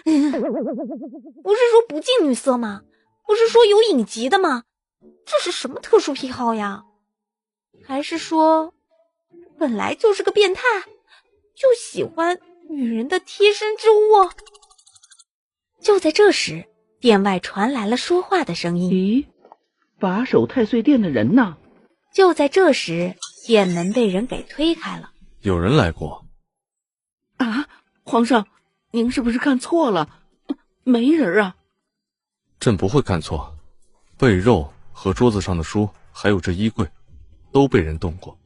不是说不近女色吗？不是说有隐疾的吗？这是什么特殊癖好呀？还是说本来就是个变态，就喜欢女人的贴身之物？就在这时，殿外传来了说话的声音。咦，把守太岁殿的人呢？就在这时，殿门被人给推开了。有人来过。啊，皇上，您是不是看错了？没人啊。朕不会看错，被褥和桌子上的书，还有这衣柜，都被人动过。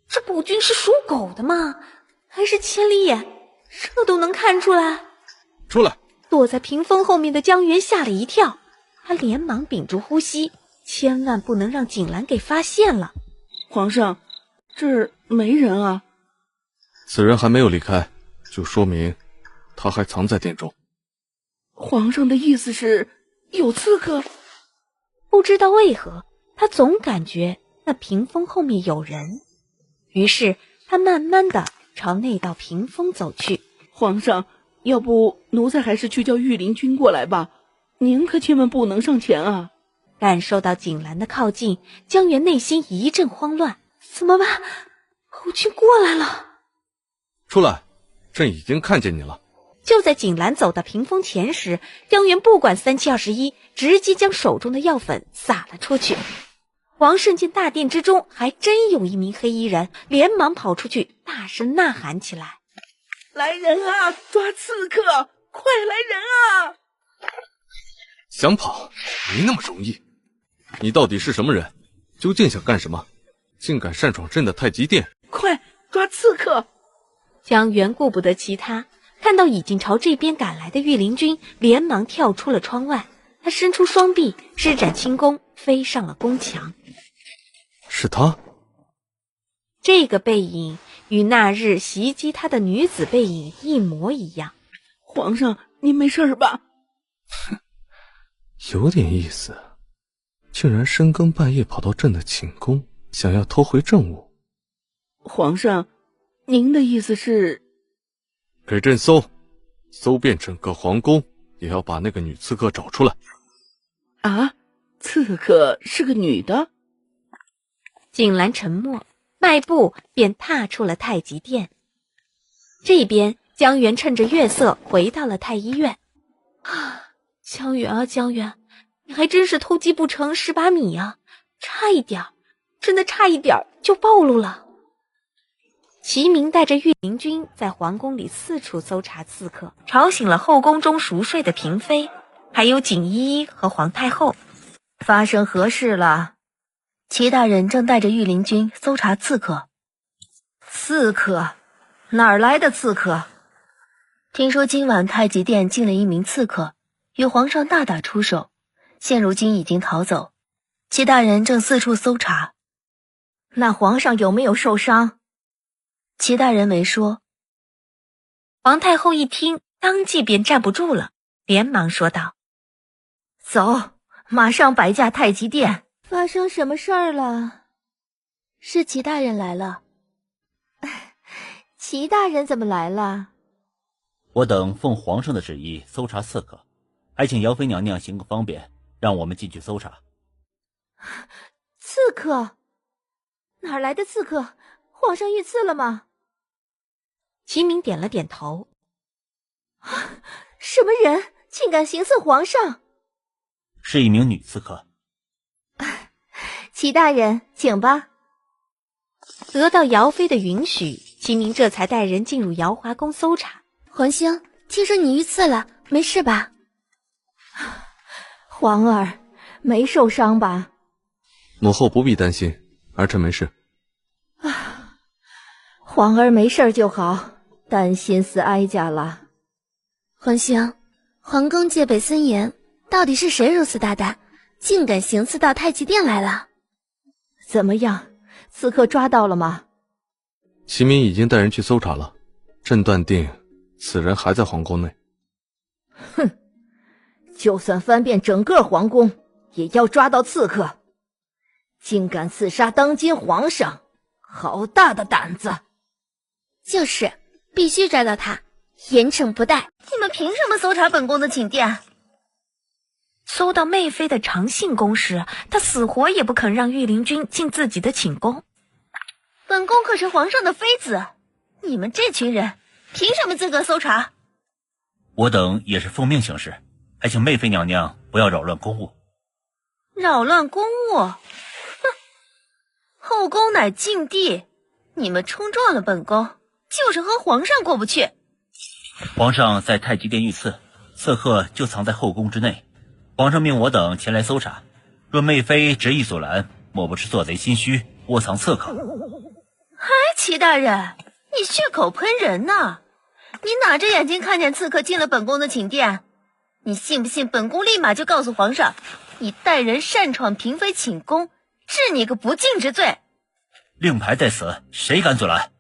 这暴君是属狗的吗？还是千里眼？这都能看出来。出来！躲在屏风后面的江源吓了一跳，他连忙屏住呼吸，千万不能让景兰给发现了。皇上，这儿没人啊。此人还没有离开，就说明他还藏在殿中。皇上的意思是有刺客？不知道为何，他总感觉那屏风后面有人，于是他慢慢的朝那道屏风走去。皇上，要不奴才还是去叫御林军过来吧，您可千万不能上前啊。感受到景兰的靠近，江源内心一阵慌乱，怎么办？暴君过来了。出来，朕已经看见你了。就在景兰走到屏风前时，江源不管3721，直接将手中的药粉洒了出去。王慎见大殿之中还真有一名黑衣人，连忙跑出去大声呐喊起来：来人啊，抓刺客，快来人啊！想跑没那么容易。你到底是什么人？究竟想干什么？竟敢擅闯朕的太极殿！快抓刺客！江源顾不得其他，看到已经朝这边赶来的御林军，连忙跳出了窗外。他伸出双臂，施展轻功，飞上了宫墙。是他？这个背影与那日袭击他的女子背影一模一样。皇上，您没事吧？哼，有点意思，竟然深更半夜跑到朕的寝宫，想要偷回政务。皇上，您的意思是？给朕搜遍整个皇宫，也要把那个女刺客找出来。啊，刺客是个女的？景兰沉默，迈步便踏出了太极殿。这边江源趁着月色回到了太医院。啊，江源啊江源，你还真是偷鸡不成蚀把米啊，差一点，真的差一点就暴露了。齐明带着御林军在皇宫里四处搜查刺客，吵醒了后宫中熟睡的嫔妃，还有景依依和皇太后。发生何事了？齐大人正带着御林军搜查刺客。刺客？哪儿来的刺客？听说今晚太极殿进了一名刺客，与皇上大打出手，现如今已经逃走。齐大人正四处搜查。那皇上有没有受伤？齐大人没说。皇太后一听，当即便站不住了，连忙说道：走，马上摆驾太极殿。发生什么事儿了？是齐大人来了。齐大人怎么来了？我等奉皇上的旨意搜查刺客，还请姚妃娘娘行个方便，让我们进去搜查。刺客？哪儿来的刺客？皇上遇刺了吗？齐明点了点头。什么人竟敢行刺皇上？是一名女刺客。齐大人，请吧。得到姚妃的允许，齐明这才带人进入瑶华宫搜查。皇兄，听说你遇刺了，没事吧？皇儿，没受伤吧？母后不必担心，儿臣没事。皇儿没事就好，担心死哀家了。皇兄，皇宫戒备森严，到底是谁如此大胆，竟敢行刺到太极殿来了？怎么样，刺客抓到了吗？齐民已经带人去搜查了，朕断定此人还在皇宫内。哼，就算翻遍整个皇宫，也要抓到刺客。竟敢刺杀当今皇上，好大的胆子！就是，必须抓到他，严惩不贷。你们凭什么搜查本宫的寝殿？搜到妹妃的长信宫时，他死活也不肯让御林军进自己的寝宫。本宫可是皇上的妃子，你们这群人凭什么资格搜查？我等也是奉命行事，还请妹妃娘娘不要扰乱公务。扰乱公务？哼！后宫乃禁地，你们冲撞了本宫，就是和皇上过不去。皇上在太极殿遇刺，刺客就藏在后宫之内。皇上命我等前来搜查，若妹妃执意阻拦，莫不是做贼心虚，窝藏刺客。齐大人，你血口喷人呐！你哪只眼睛看见刺客进了本宫的寝殿？你信不信本宫立马就告诉皇上，你带人擅闯嫔妃寝宫，治你个不敬之罪。令牌在此，谁敢阻拦？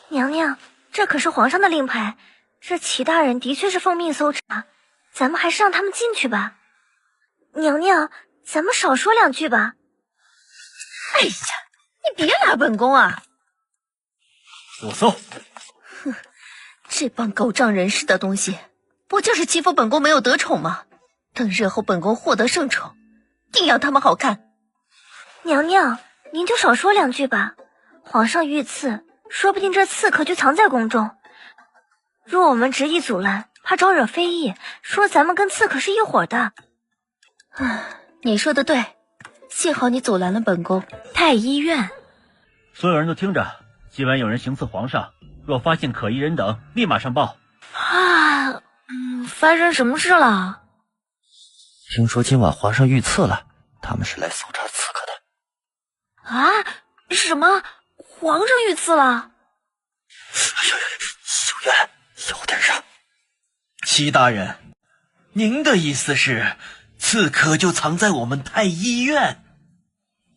娘娘，这可是皇上的令牌，这齐大人的确是奉命搜查，咱们还是让他们进去吧。娘娘，咱们少说两句吧。哎呀，你别拉本宫啊！我搜。哼，这帮狗仗人势的东西，不就是欺负本宫没有得宠吗？等日后本宫获得圣宠，定要他们好看。娘娘，您就少说两句吧。皇上遇刺，说不定这刺客就藏在宫中。若我们执意阻拦，怕招惹非议，说咱们跟刺客是一伙的。你说的对，幸好你阻拦了本宫。太医院，所有人都听着，今晚有人行刺皇上，若发现可疑人等，立马上报。啊，发生什么事了？听说今晚皇上遇刺了，他们是来搜查刺客的。啊？什么？皇上遇刺了？小元，有点事。齐大人，您的意思是，刺客就藏在我们太医院？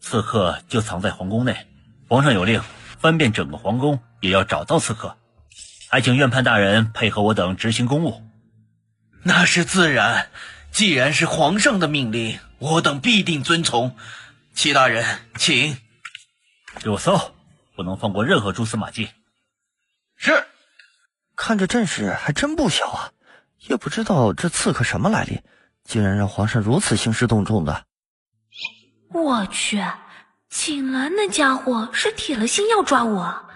刺客就藏在皇宫内，皇上有令，翻遍整个皇宫也要找到刺客，还请院判大人配合我等执行公务。那是自然，既然是皇上的命令，我等必定遵从。齐大人，请给我搜，不能放过任何蛛丝马迹。是。看这阵势还真不小啊，也不知道这刺客什么来历，竟然让皇上如此兴师动众的。我去，锦兰那家伙是铁了心要抓我，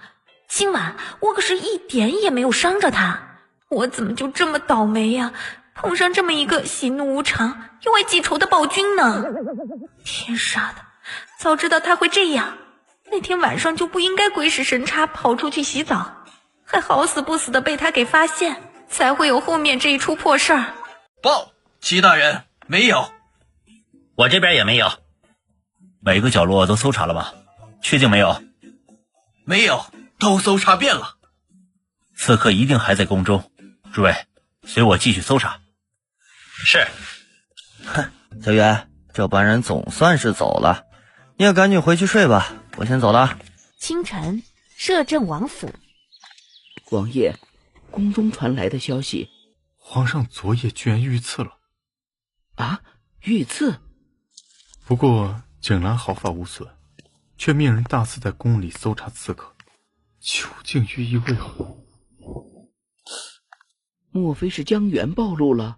今晚我可是一点也没有伤着他，我怎么就这么倒霉呀，碰上这么一个喜怒无常又爱记仇的暴君呢？天杀的，早知道他会这样，那天晚上就不应该鬼使神差跑出去洗澡，还好死不死的被他给发现，才会有后面这一出破事儿。报，齐大人，没有。我这边也没有。每个角落都搜查了吗？确定没有？没有，都搜查遍了。刺客一定还在宫中，诸位，随我继续搜查。是。哼，小远，这帮人总算是走了，你也赶紧回去睡吧，我先走了。清晨，摄政王府，王爷，宫中传来的消息，皇上昨夜居然遇刺了。啊，遇刺？不过景兰毫发无损，却命人大肆在宫里搜查刺客，究竟寓意为何？莫非是江源暴露了？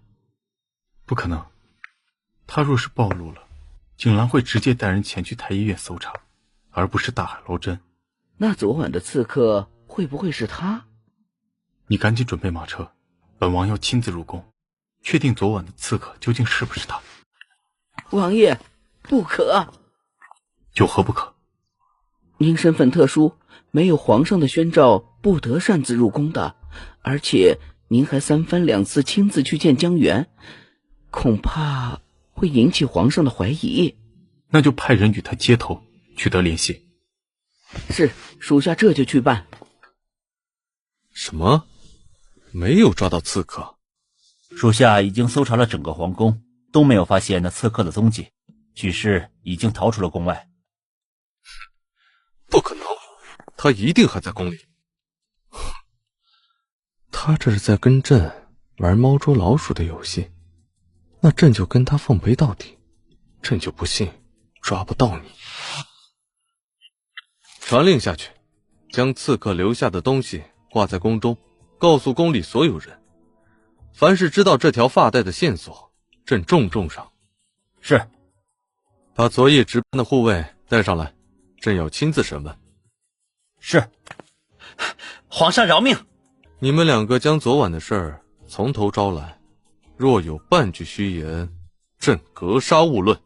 不可能，他若是暴露了，景兰会直接带人前去太医院搜查，而不是大海捞针。那昨晚的刺客会不会是他？你赶紧准备马车，本王要亲自入宫，确定昨晚的刺客究竟是不是他。王爷，不可！有何不可？您身份特殊，没有皇上的宣诏，不得擅自入宫的。而且您还3番2次亲自去见江源，恐怕会引起皇上的怀疑。那就派人与他接头，取得联系。是，属下这就去办。什么？没有抓到刺客？属下已经搜查了整个皇宫，都没有发现那刺客的踪迹，许是已经逃出了宫外。不可能，他一定还在宫里。他这是在跟朕玩猫捉老鼠的游戏，那朕就跟他奉陪到底，朕就不信抓不到你。传令下去，将刺客留下的东西挂在宫中，告诉宫里所有人，凡是知道这条发带的线索，朕重赏。是。把昨夜值班的护卫带上来，朕要亲自审问。是。皇上饶命！你们2个将昨晚的事儿从头招来，若有半句虚言，朕格杀勿论。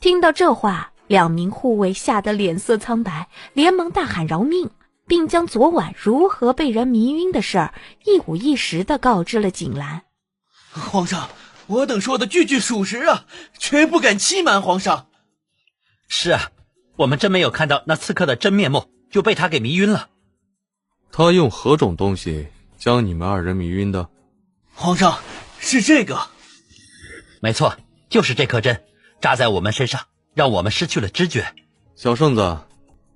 听到这话，2名护卫吓得脸色苍白，连忙大喊饶命，并将昨晚如何被人迷晕的事儿一五一十地告知了景兰。皇上，我等说的句句属实啊，绝不敢欺瞒皇上。是啊，我们真没有看到那刺客的真面目，就被他给迷晕了。他用何种东西将你们2人迷晕的？皇上，是这个。没错，就是这颗针扎在我们身上，让我们失去了知觉。小圣子，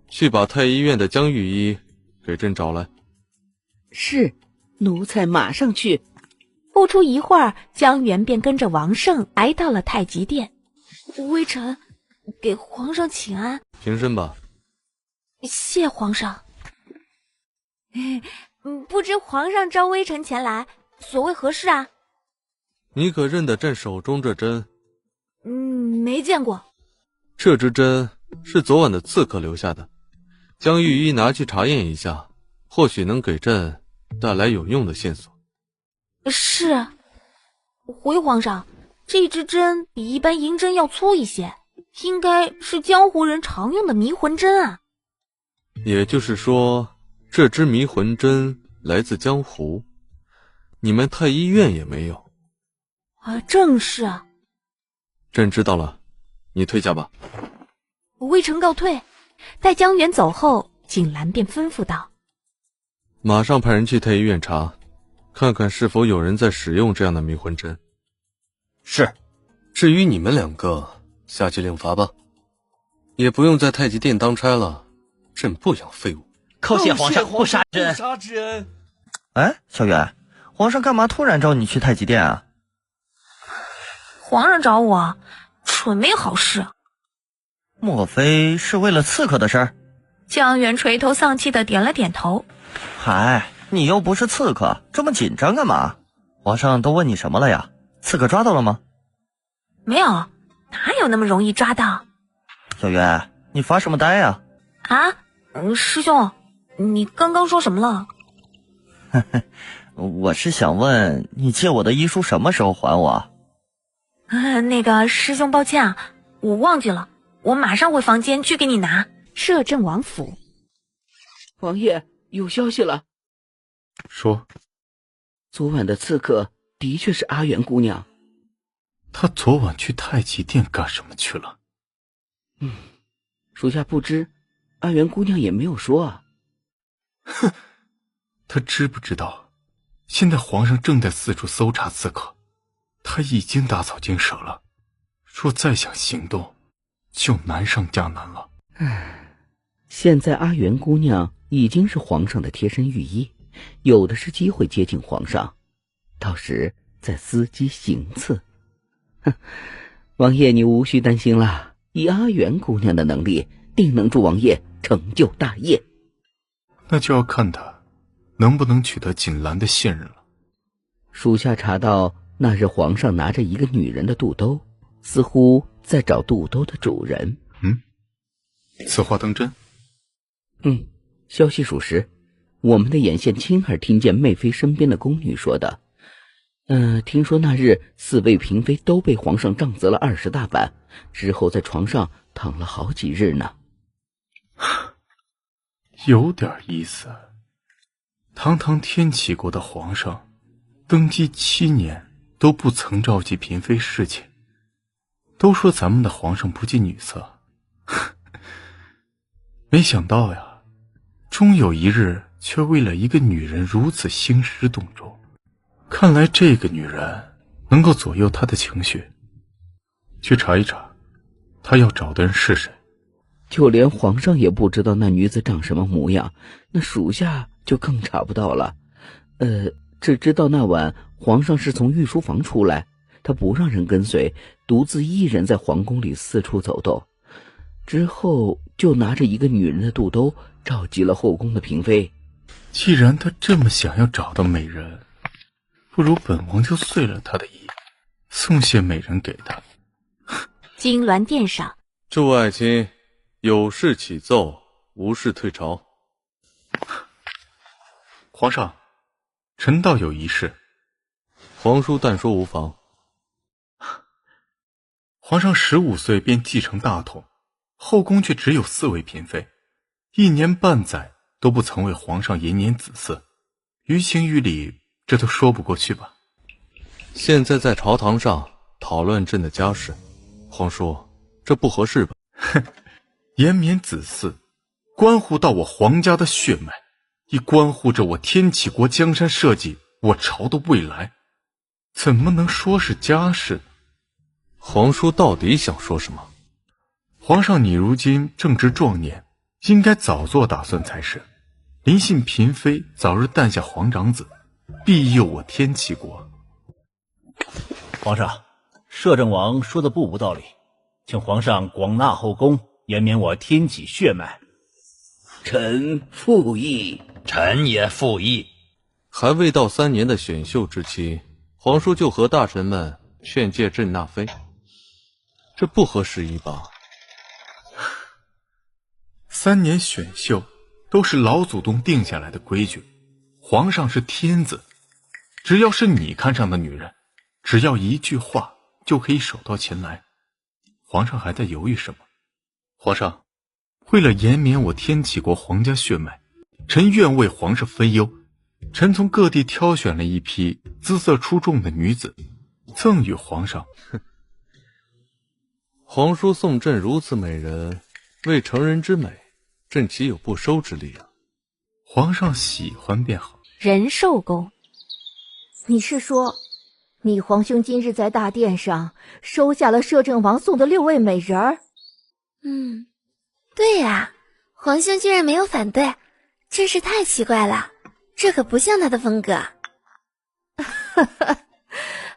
去把太医院的江御医给朕找来。是，奴才马上去。不出一会儿，江源便跟着王胜来到了太极殿。微臣给皇上请安。平身吧。谢皇上。不知皇上召微臣前来，所谓何事啊？你可认得朕手中这针？没见过。这支针是昨晚的刺客留下的，江御医拿去查验一下，或许能给朕带来有用的线索。是。回皇上，这支针比一般银针要粗一些，应该是江湖人常用的迷魂针啊。也就是说，这支迷魂针来自江湖，你们太医院也没有。正是啊。朕知道了，你退下吧。微臣告退。待江源走后，景兰便吩咐道：马上派人去太医院查，看看是否有人在使用这样的迷魂针。是。至于你们2个，下去领罚吧，也不用在太极殿当差了，朕不养废物。叩谢皇上不杀之恩。不杀之恩。哎，小远，皇上干嘛突然召你去太极殿啊？皇上找我，准没好事。莫非是为了刺客的事儿？江源垂头丧气的点了点头。嗨，你又不是刺客，这么紧张干嘛？皇上都问你什么了呀？刺客抓到了吗？没有，哪有那么容易抓到？小远，你发什么呆呀？师兄，你刚刚说什么了？我是想问你借我的医书什么时候还我？那个师兄抱歉啊，我忘记了，我马上回房间去给你拿。摄政王府。王爷，有消息了。说。昨晚的刺客的确是阿元姑娘。她昨晚去太极殿干什么去了？属下不知，阿元姑娘也没有说啊。哼，他知不知道，现在皇上正在四处搜查刺客，他已经打草惊蛇了，若再想行动，就难上加难了。现在阿元姑娘已经是皇上的贴身御医，有的是机会接近皇上，到时再伺机行刺。哼，王爷你无需担心了，以阿元姑娘的能力，定能助王爷成就大业。那就要看他能不能取得锦兰的信任了。属下查到那日皇上拿着一个女人的肚兜，似乎在找肚兜的主人。此话当真？消息属实，我们的眼线亲耳听见媚妃身边的宫女说的。听说那日4位嫔妃都被皇上杖责了20大板，之后在床上躺了好几日呢。有点意思。堂堂天启国的皇上，登基7年都不曾召集嫔妃侍寝。都说咱们的皇上不近女色，没想到呀，终有一日却为了一个女人如此兴师动众。看来这个女人能够左右他的情绪。去查一查，他要找的人是谁。就连皇上也不知道那女子长什么模样，那属下就更查不到了。只知道那晚皇上是从御书房出来，他不让人跟随，独自一人在皇宫里四处走动，之后就拿着一个女人的肚兜召集了后宫的嫔妃。既然他这么想要找到美人，不如本王就遂了他的意，送些美人给他。金銮殿上，诸爱卿有事启奏，无事退朝。皇上，臣倒有一事。皇叔但说无妨。皇上15岁便继承大统，后宫却只有4位嫔妃，1年半载都不曾为皇上延年子嗣，于情于理，这都说不过去吧？现在在朝堂上讨论朕的家事，皇叔，这不合适吧？哼，延绵子嗣，关乎到我皇家的血脉，亦关乎着我天启国江山社稷，我朝的未来，怎么能说是家事？皇叔到底想说什么？皇上，你如今正值壮年，应该早做打算才是。临幸嫔妃早日诞下皇长子，庇佑我天启国。皇上，摄政王说的不无道理，请皇上广纳后宫，延绵我天启血脉。臣附议。臣也附议。还未到3年的选秀之期，皇叔就和大臣们劝诫朕纳妃，这不合时宜吧？3年选秀都是老祖宗定下来的规矩，皇上是天子，只要是你看上的女人，只要一句话就可以手到擒来。皇上还在犹豫什么？皇上，为了延绵我天启国皇家血脉，臣愿为皇上分忧。臣从各地挑选了一批姿色出众的女子，赠与皇上。皇叔送朕如此美人，为成人之美，朕岂有不收之理啊？皇上喜欢便好。仁寿宫，你是说，你皇兄今日在大殿上收下了摄政王送的6位美人儿？对呀，皇兄居然没有反对，真是太奇怪了，这可不像他的风格。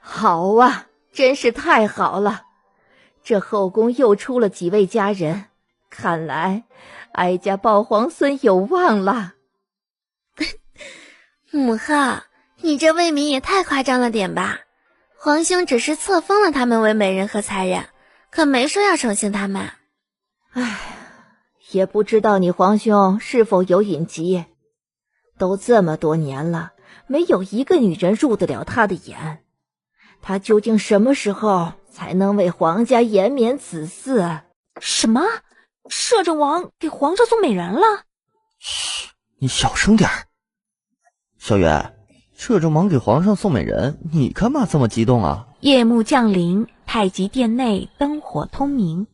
好啊，真是太好了，这后宫又出了几位佳人，看来哀家抱皇孙有望了。母后，你这未免也太夸张了点吧？皇兄只是册封了他们为美人和才人，可没说要宠幸他们。也不知道你皇兄是否有隐疾，都这么多年了，没有一个女人入得了他的眼。他究竟什么时候才能为皇家延绵子嗣？什么？摄政王给皇上送美人了？嘘，你小声点儿。小远，摄政王给皇上送美人，你干嘛这么激动啊？夜幕降临，太极殿内灯火通明。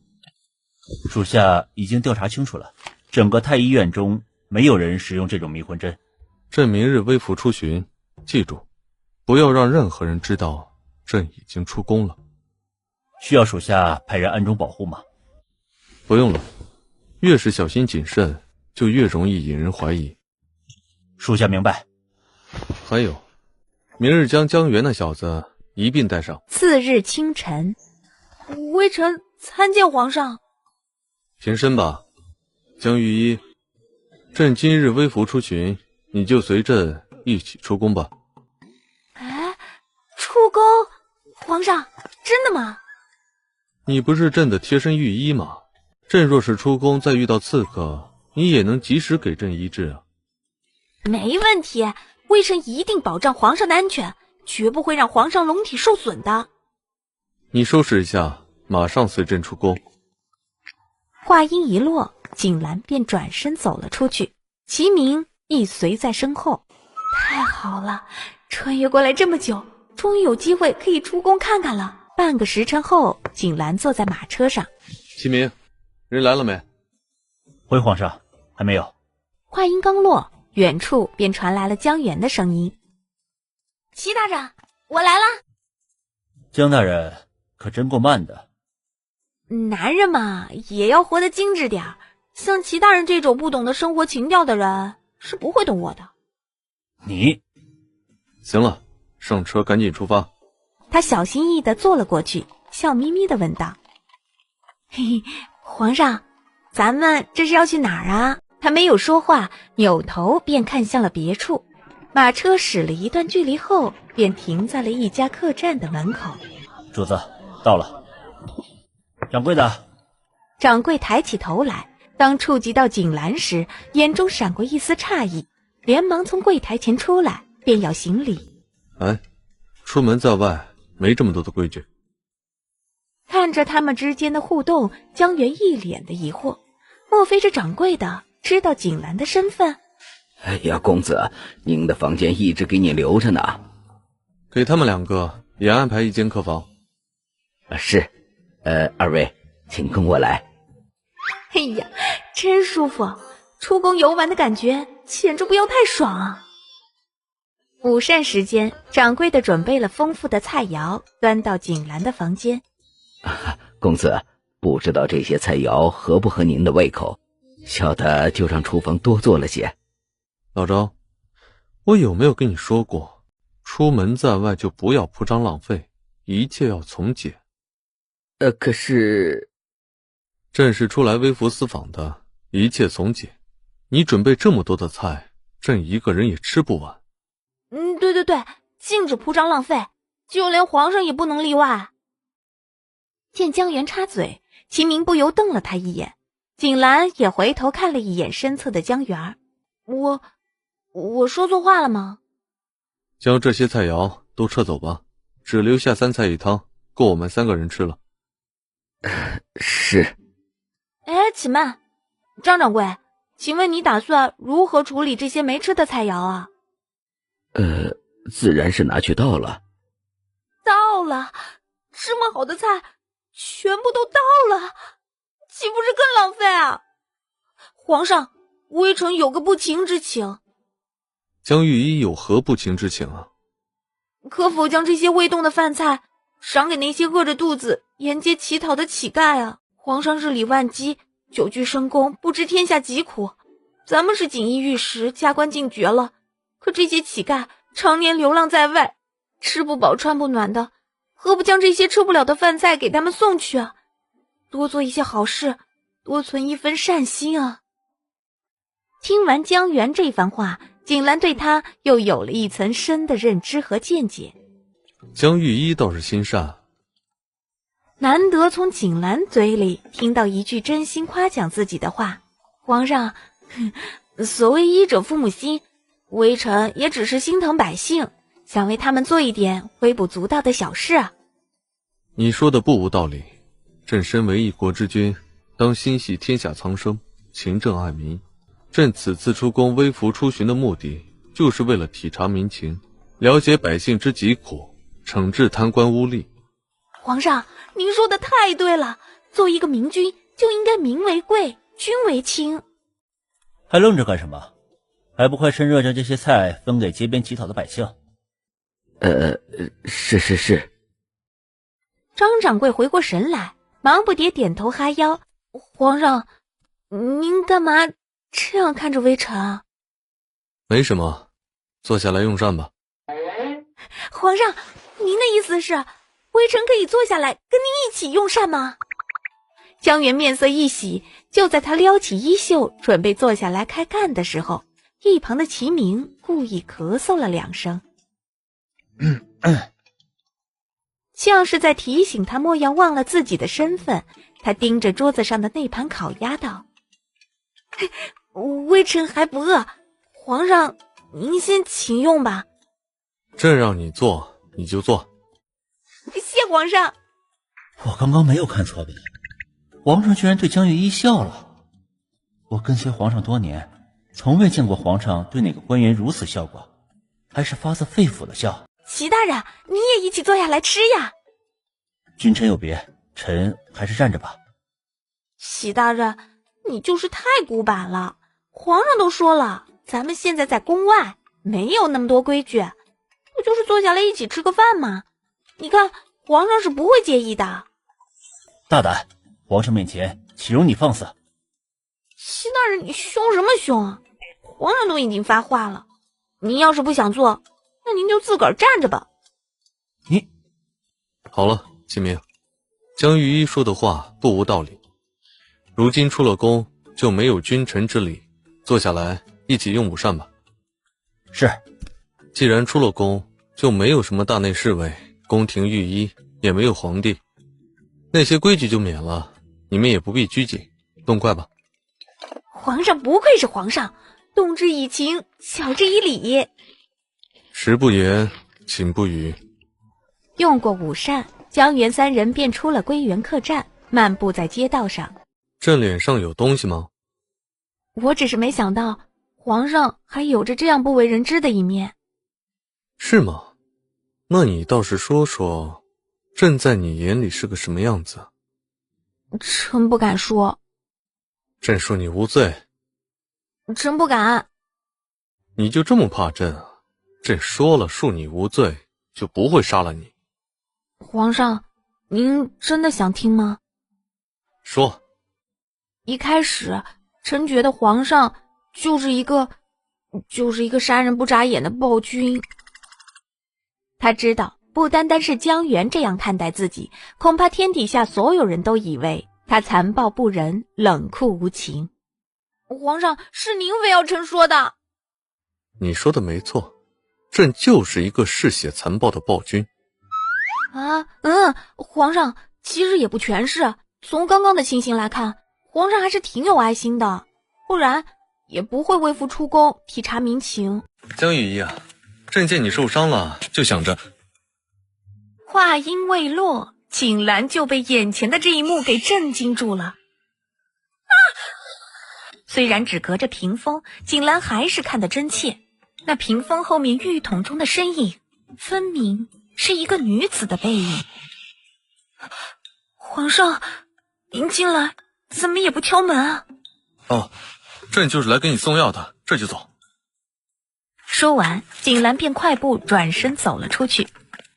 属下已经调查清楚了，整个太医院中没有人使用这种迷魂针。朕明日微服出巡，记住，不要让任何人知道朕已经出宫了。需要属下派人暗中保护吗？不用了，越是小心谨慎，就越容易引人怀疑。属下明白。还有，明日将江源那小子一并带上。次日清晨，微臣参见皇上。平身吧，江御医。朕今日微服出巡，你就随朕一起出宫吧。哎，出宫？皇上，真的吗？你不是朕的贴身御医吗？朕若是出宫再遇到刺客，你也能及时给朕医治啊。没问题，微臣一定保障皇上的安全，绝不会让皇上龙体受损的。你收拾一下，马上随朕出宫。话音一落，景兰便转身走了出去，齐明亦随在身后。太好了，穿越过来这么久，终于有机会可以出宫看看了。半个时辰后，景兰坐在马车上。齐明，人来了没？回皇上，还没有。话音刚落，远处便传来了江源的声音：齐大人，我来了。江大人可真够慢的。男人嘛，也要活得精致点，像齐大人这种不懂得生活情调的人，是不会懂我的。你行了，上车赶紧出发。他小心翼翼地坐了过去，笑眯眯地问道：嘿嘿，皇上，咱们这是要去哪儿啊？他没有说话，扭头便看向了别处。马车驶了一段距离后，便停在了一家客栈的门口。主子，到了。掌柜的。掌柜抬起头来，当触及到景兰时，眼中闪过一丝诧异，连忙从柜台前出来，便要行礼。哎，出门在外没这么多的规矩。看着他们之间的互动，江源一脸的疑惑，莫非这掌柜的知道景兰的身份？哎呀，公子，您的房间一直给你留着呢。给他们两个也安排一间客房。是，二位请跟我来。哎呀，真舒服，出宫游玩的感觉简直不要太爽啊。午膳时间，掌柜的准备了丰富的菜肴，端到景兰的房间。公子，不知道这些菜肴合不合您的胃口，小的就让厨房多做了些。老张，我有没有跟你说过，出门在外就不要铺张浪费，一切要从简。可是朕是出来微服私访的，一切从简。你准备这么多的菜，朕一个人也吃不完。对，禁止铺张浪费，就连皇上也不能例外。见江源插嘴，齐明不由瞪了他一眼，景兰也回头看了一眼身侧的江源。我说错话了吗？将这些菜肴都撤走吧，只留下3菜1汤，够我们3个人吃了。是。哎，且慢，张掌柜，请问你打算如何处理这些没吃的菜肴啊？自然是拿去倒了。倒了？这么好的菜全部都倒了，岂不是更浪费啊？皇上，微臣有个不情之请。江御医有何不情之请啊？可否将这些未动的饭菜赏给那些饿着肚子沿街乞讨的乞丐啊？皇上日理万机，久居深宫，不知天下疾苦。咱们是锦衣玉食，加官进爵了，可这些乞丐常年流浪在外，吃不饱穿不暖的，何不将这些吃不了的饭菜给他们送去啊？多做一些好事，多存一分善心啊。听完江源这番话，景兰对他又有了一层深的认知和见解。江御医倒是心善，难得从景兰嘴里听到一句真心夸奖自己的话。皇上，所谓医者父母心，微臣也只是心疼百姓，想为他们做一点微不足道的小事啊。你说的不无道理。朕身为一国之君，当心系天下苍生，勤政爱民。朕此次出宫微服出巡的目的，就是为了体察民情，了解百姓之疾苦，惩治贪官污吏。皇上，您说的太对了，做一个明君就应该民为贵，君为轻。还愣着干什么？还不快趁热将这些菜分给街边乞讨的百姓？是。张掌柜回过神来，忙不迭点头哈腰。皇上，您干嘛这样看着微臣啊？没什么，坐下来用膳吧。皇上，您的意思是微臣可以坐下来跟您一起用膳吗？江源面色一喜，就在他撩起衣袖准备坐下来开干的时候，一旁的齐明故意咳嗽了2声，像是在提醒他莫要忘了自己的身份。他盯着桌子上的那盘烤鸭道：微臣还不饿，皇上您先请用吧。朕让你做你就做。谢皇上。我刚刚没有看错吧？皇上居然对江月一笑了。我跟随皇上多年，从未见过皇上对哪个官员如此笑过，还是发自肺腑的笑。齐大人，你也一起坐下来吃呀。君臣有别，臣还是站着吧。齐大人，你就是太古板了。皇上都说了，咱们现在在宫外，没有那么多规矩，不就是坐下来一起吃个饭吗？你看，皇上是不会介意的。大胆，皇上面前岂容你放肆？齐大人，你凶什么凶啊？皇上都已经发话了，您要是不想做，那您就自个儿站着吧。你好了，启明，江御医说的话不无道理。如今出了宫，就没有君臣之礼，坐下来一起用午膳吧。是。既然出了宫，就没有什么大内侍卫、宫廷御医，也没有皇帝，那些规矩就免了，你们也不必拘谨，动筷吧。皇上不愧是皇上，动之以情，晓之以理。食不言，寝不语。用过午膳，江源3人便出了归园客栈，漫步在街道上。朕脸上有东西吗？我只是没想到皇上还有着这样不为人知的一面。是吗？那你倒是说说，朕在你眼里是个什么样子？臣不敢说。朕说你无罪。臣不敢。你就这么怕朕啊？朕说了恕你无罪，就不会杀了你。皇上，您真的想听吗？说。一开始臣觉得皇上就是一个杀人不眨眼的暴君。他知道不单单是江源这样看待自己，恐怕天底下所有人都以为他残暴不仁，冷酷无情。皇上，是您非要臣说的。你说的没错，朕就是一个嗜血残暴的暴君。皇上，其实也不全是，从刚刚的情形来看，皇上还是挺有爱心的，不然也不会为父出宫体察民情。江御医啊，朕见你受伤了，就想着……话音未落，景兰就被眼前的这一幕给震惊住了。虽然只隔着屏风，景兰还是看得真切。那屏风后面浴桶中的身影，分明是一个女子的背影。皇上，您进来怎么也不敲门啊？哦，朕就是来给你送药的，这就走。说完，景兰便快步转身走了出去。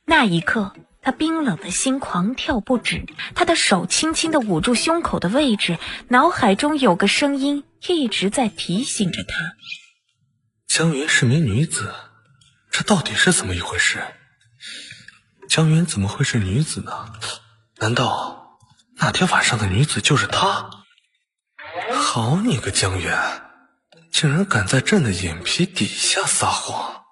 那一刻，他冰冷的心狂跳不止，他的手轻轻地捂住胸口的位置，脑海中有个声音一直在提醒着他。江源是名女子，这到底是怎么一回事？江源怎么会是女子呢？难道那天晚上的女子就是她？好你个江源，竟然敢在朕的眼皮底下撒谎！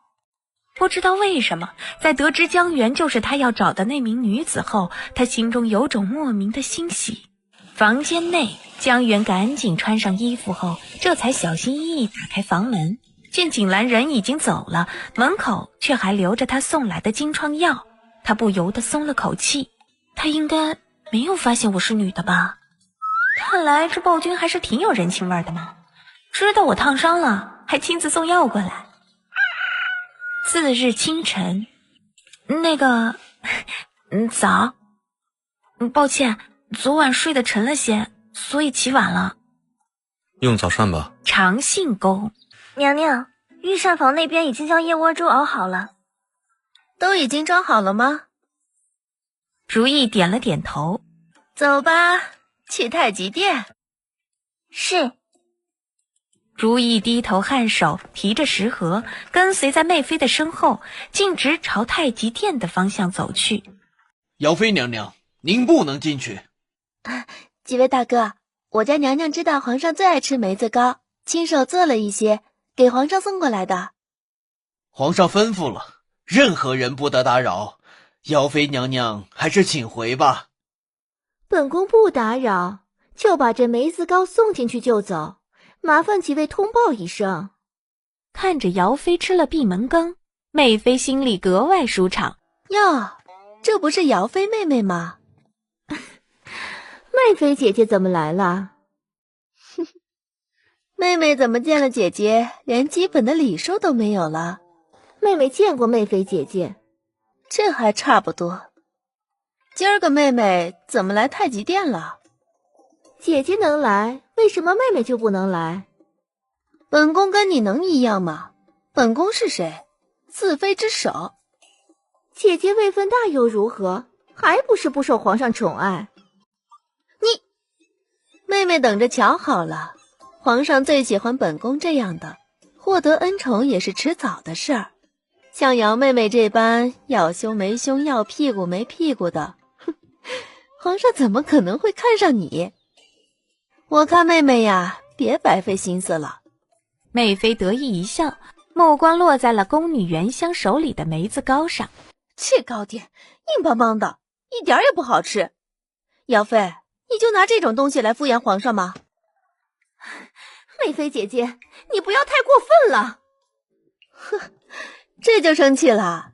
不知道为什么，在得知江源就是他要找的那名女子后，他心中有种莫名的欣喜。房间内，江源赶紧穿上衣服后，这才小心翼翼打开房门，见景兰人已经走了，门口却还留着他送来的金疮药，他不由得松了口气。他应该没有发现我是女的吧？看来这暴君还是挺有人情味的嘛，知道我烫伤了，还亲自送药过来。次日清晨，早，抱歉，昨晚睡得沉了些，所以起晚了。用早膳吧。长信宫，娘娘，御膳房那边已经将燕窝粥熬好了。都已经装好了吗？如意点了点头。走吧，去太极殿。是。如意低头颔首，提着食盒，跟随在媚妃的身后，径直朝太极殿的方向走去。姚妃娘娘，您不能进去。几位大哥，我家娘娘知道皇上最爱吃梅子糕，亲手做了一些，给皇上送过来的。皇上吩咐了，任何人不得打扰。姚妃娘娘还是请回吧。本宫不打扰，就把这梅子糕送进去就走。麻烦几位通报一声。看着姚妃吃了闭门羹，媚妃心里格外舒畅。哟，这不是姚妃妹妹吗？媚妃姐姐怎么来了？妹妹怎么见了姐姐，连基本的礼数都没有了？妹妹见过媚妃姐姐，这还差不多。今儿个妹妹怎么来太极殿了？姐姐能来，为什么妹妹就不能来？本宫跟你能一样吗？本宫是谁？四妃之首。姐姐位分大又如何？还不是不受皇上宠爱。妹妹等着瞧好了，皇上最喜欢本宫这样的，获得恩宠也是迟早的事儿。像姚妹妹这般要胸没胸，要屁股没屁股的，皇上怎么可能会看上你？我看妹妹呀，别白费心思了。媚妃得意一笑，目光落在了宫女原香手里的梅子糕上。这糕点硬邦邦的，一点也不好吃。姚妃，你就拿这种东西来敷衍皇上吗？媚妃姐姐，你不要太过分了。哼，这就生气了？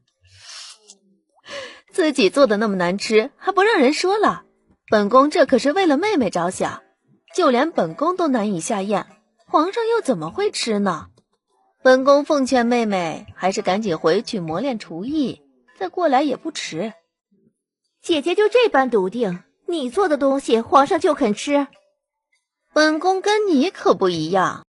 自己做的那么难吃，还不让人说了？本宫这可是为了妹妹着想，就连本宫都难以下咽，皇上又怎么会吃呢？本宫奉劝妹妹，还是赶紧回去磨练厨艺，再过来也不迟。姐姐就这般笃定，你做的东西皇上就肯吃？本宫跟你可不一样。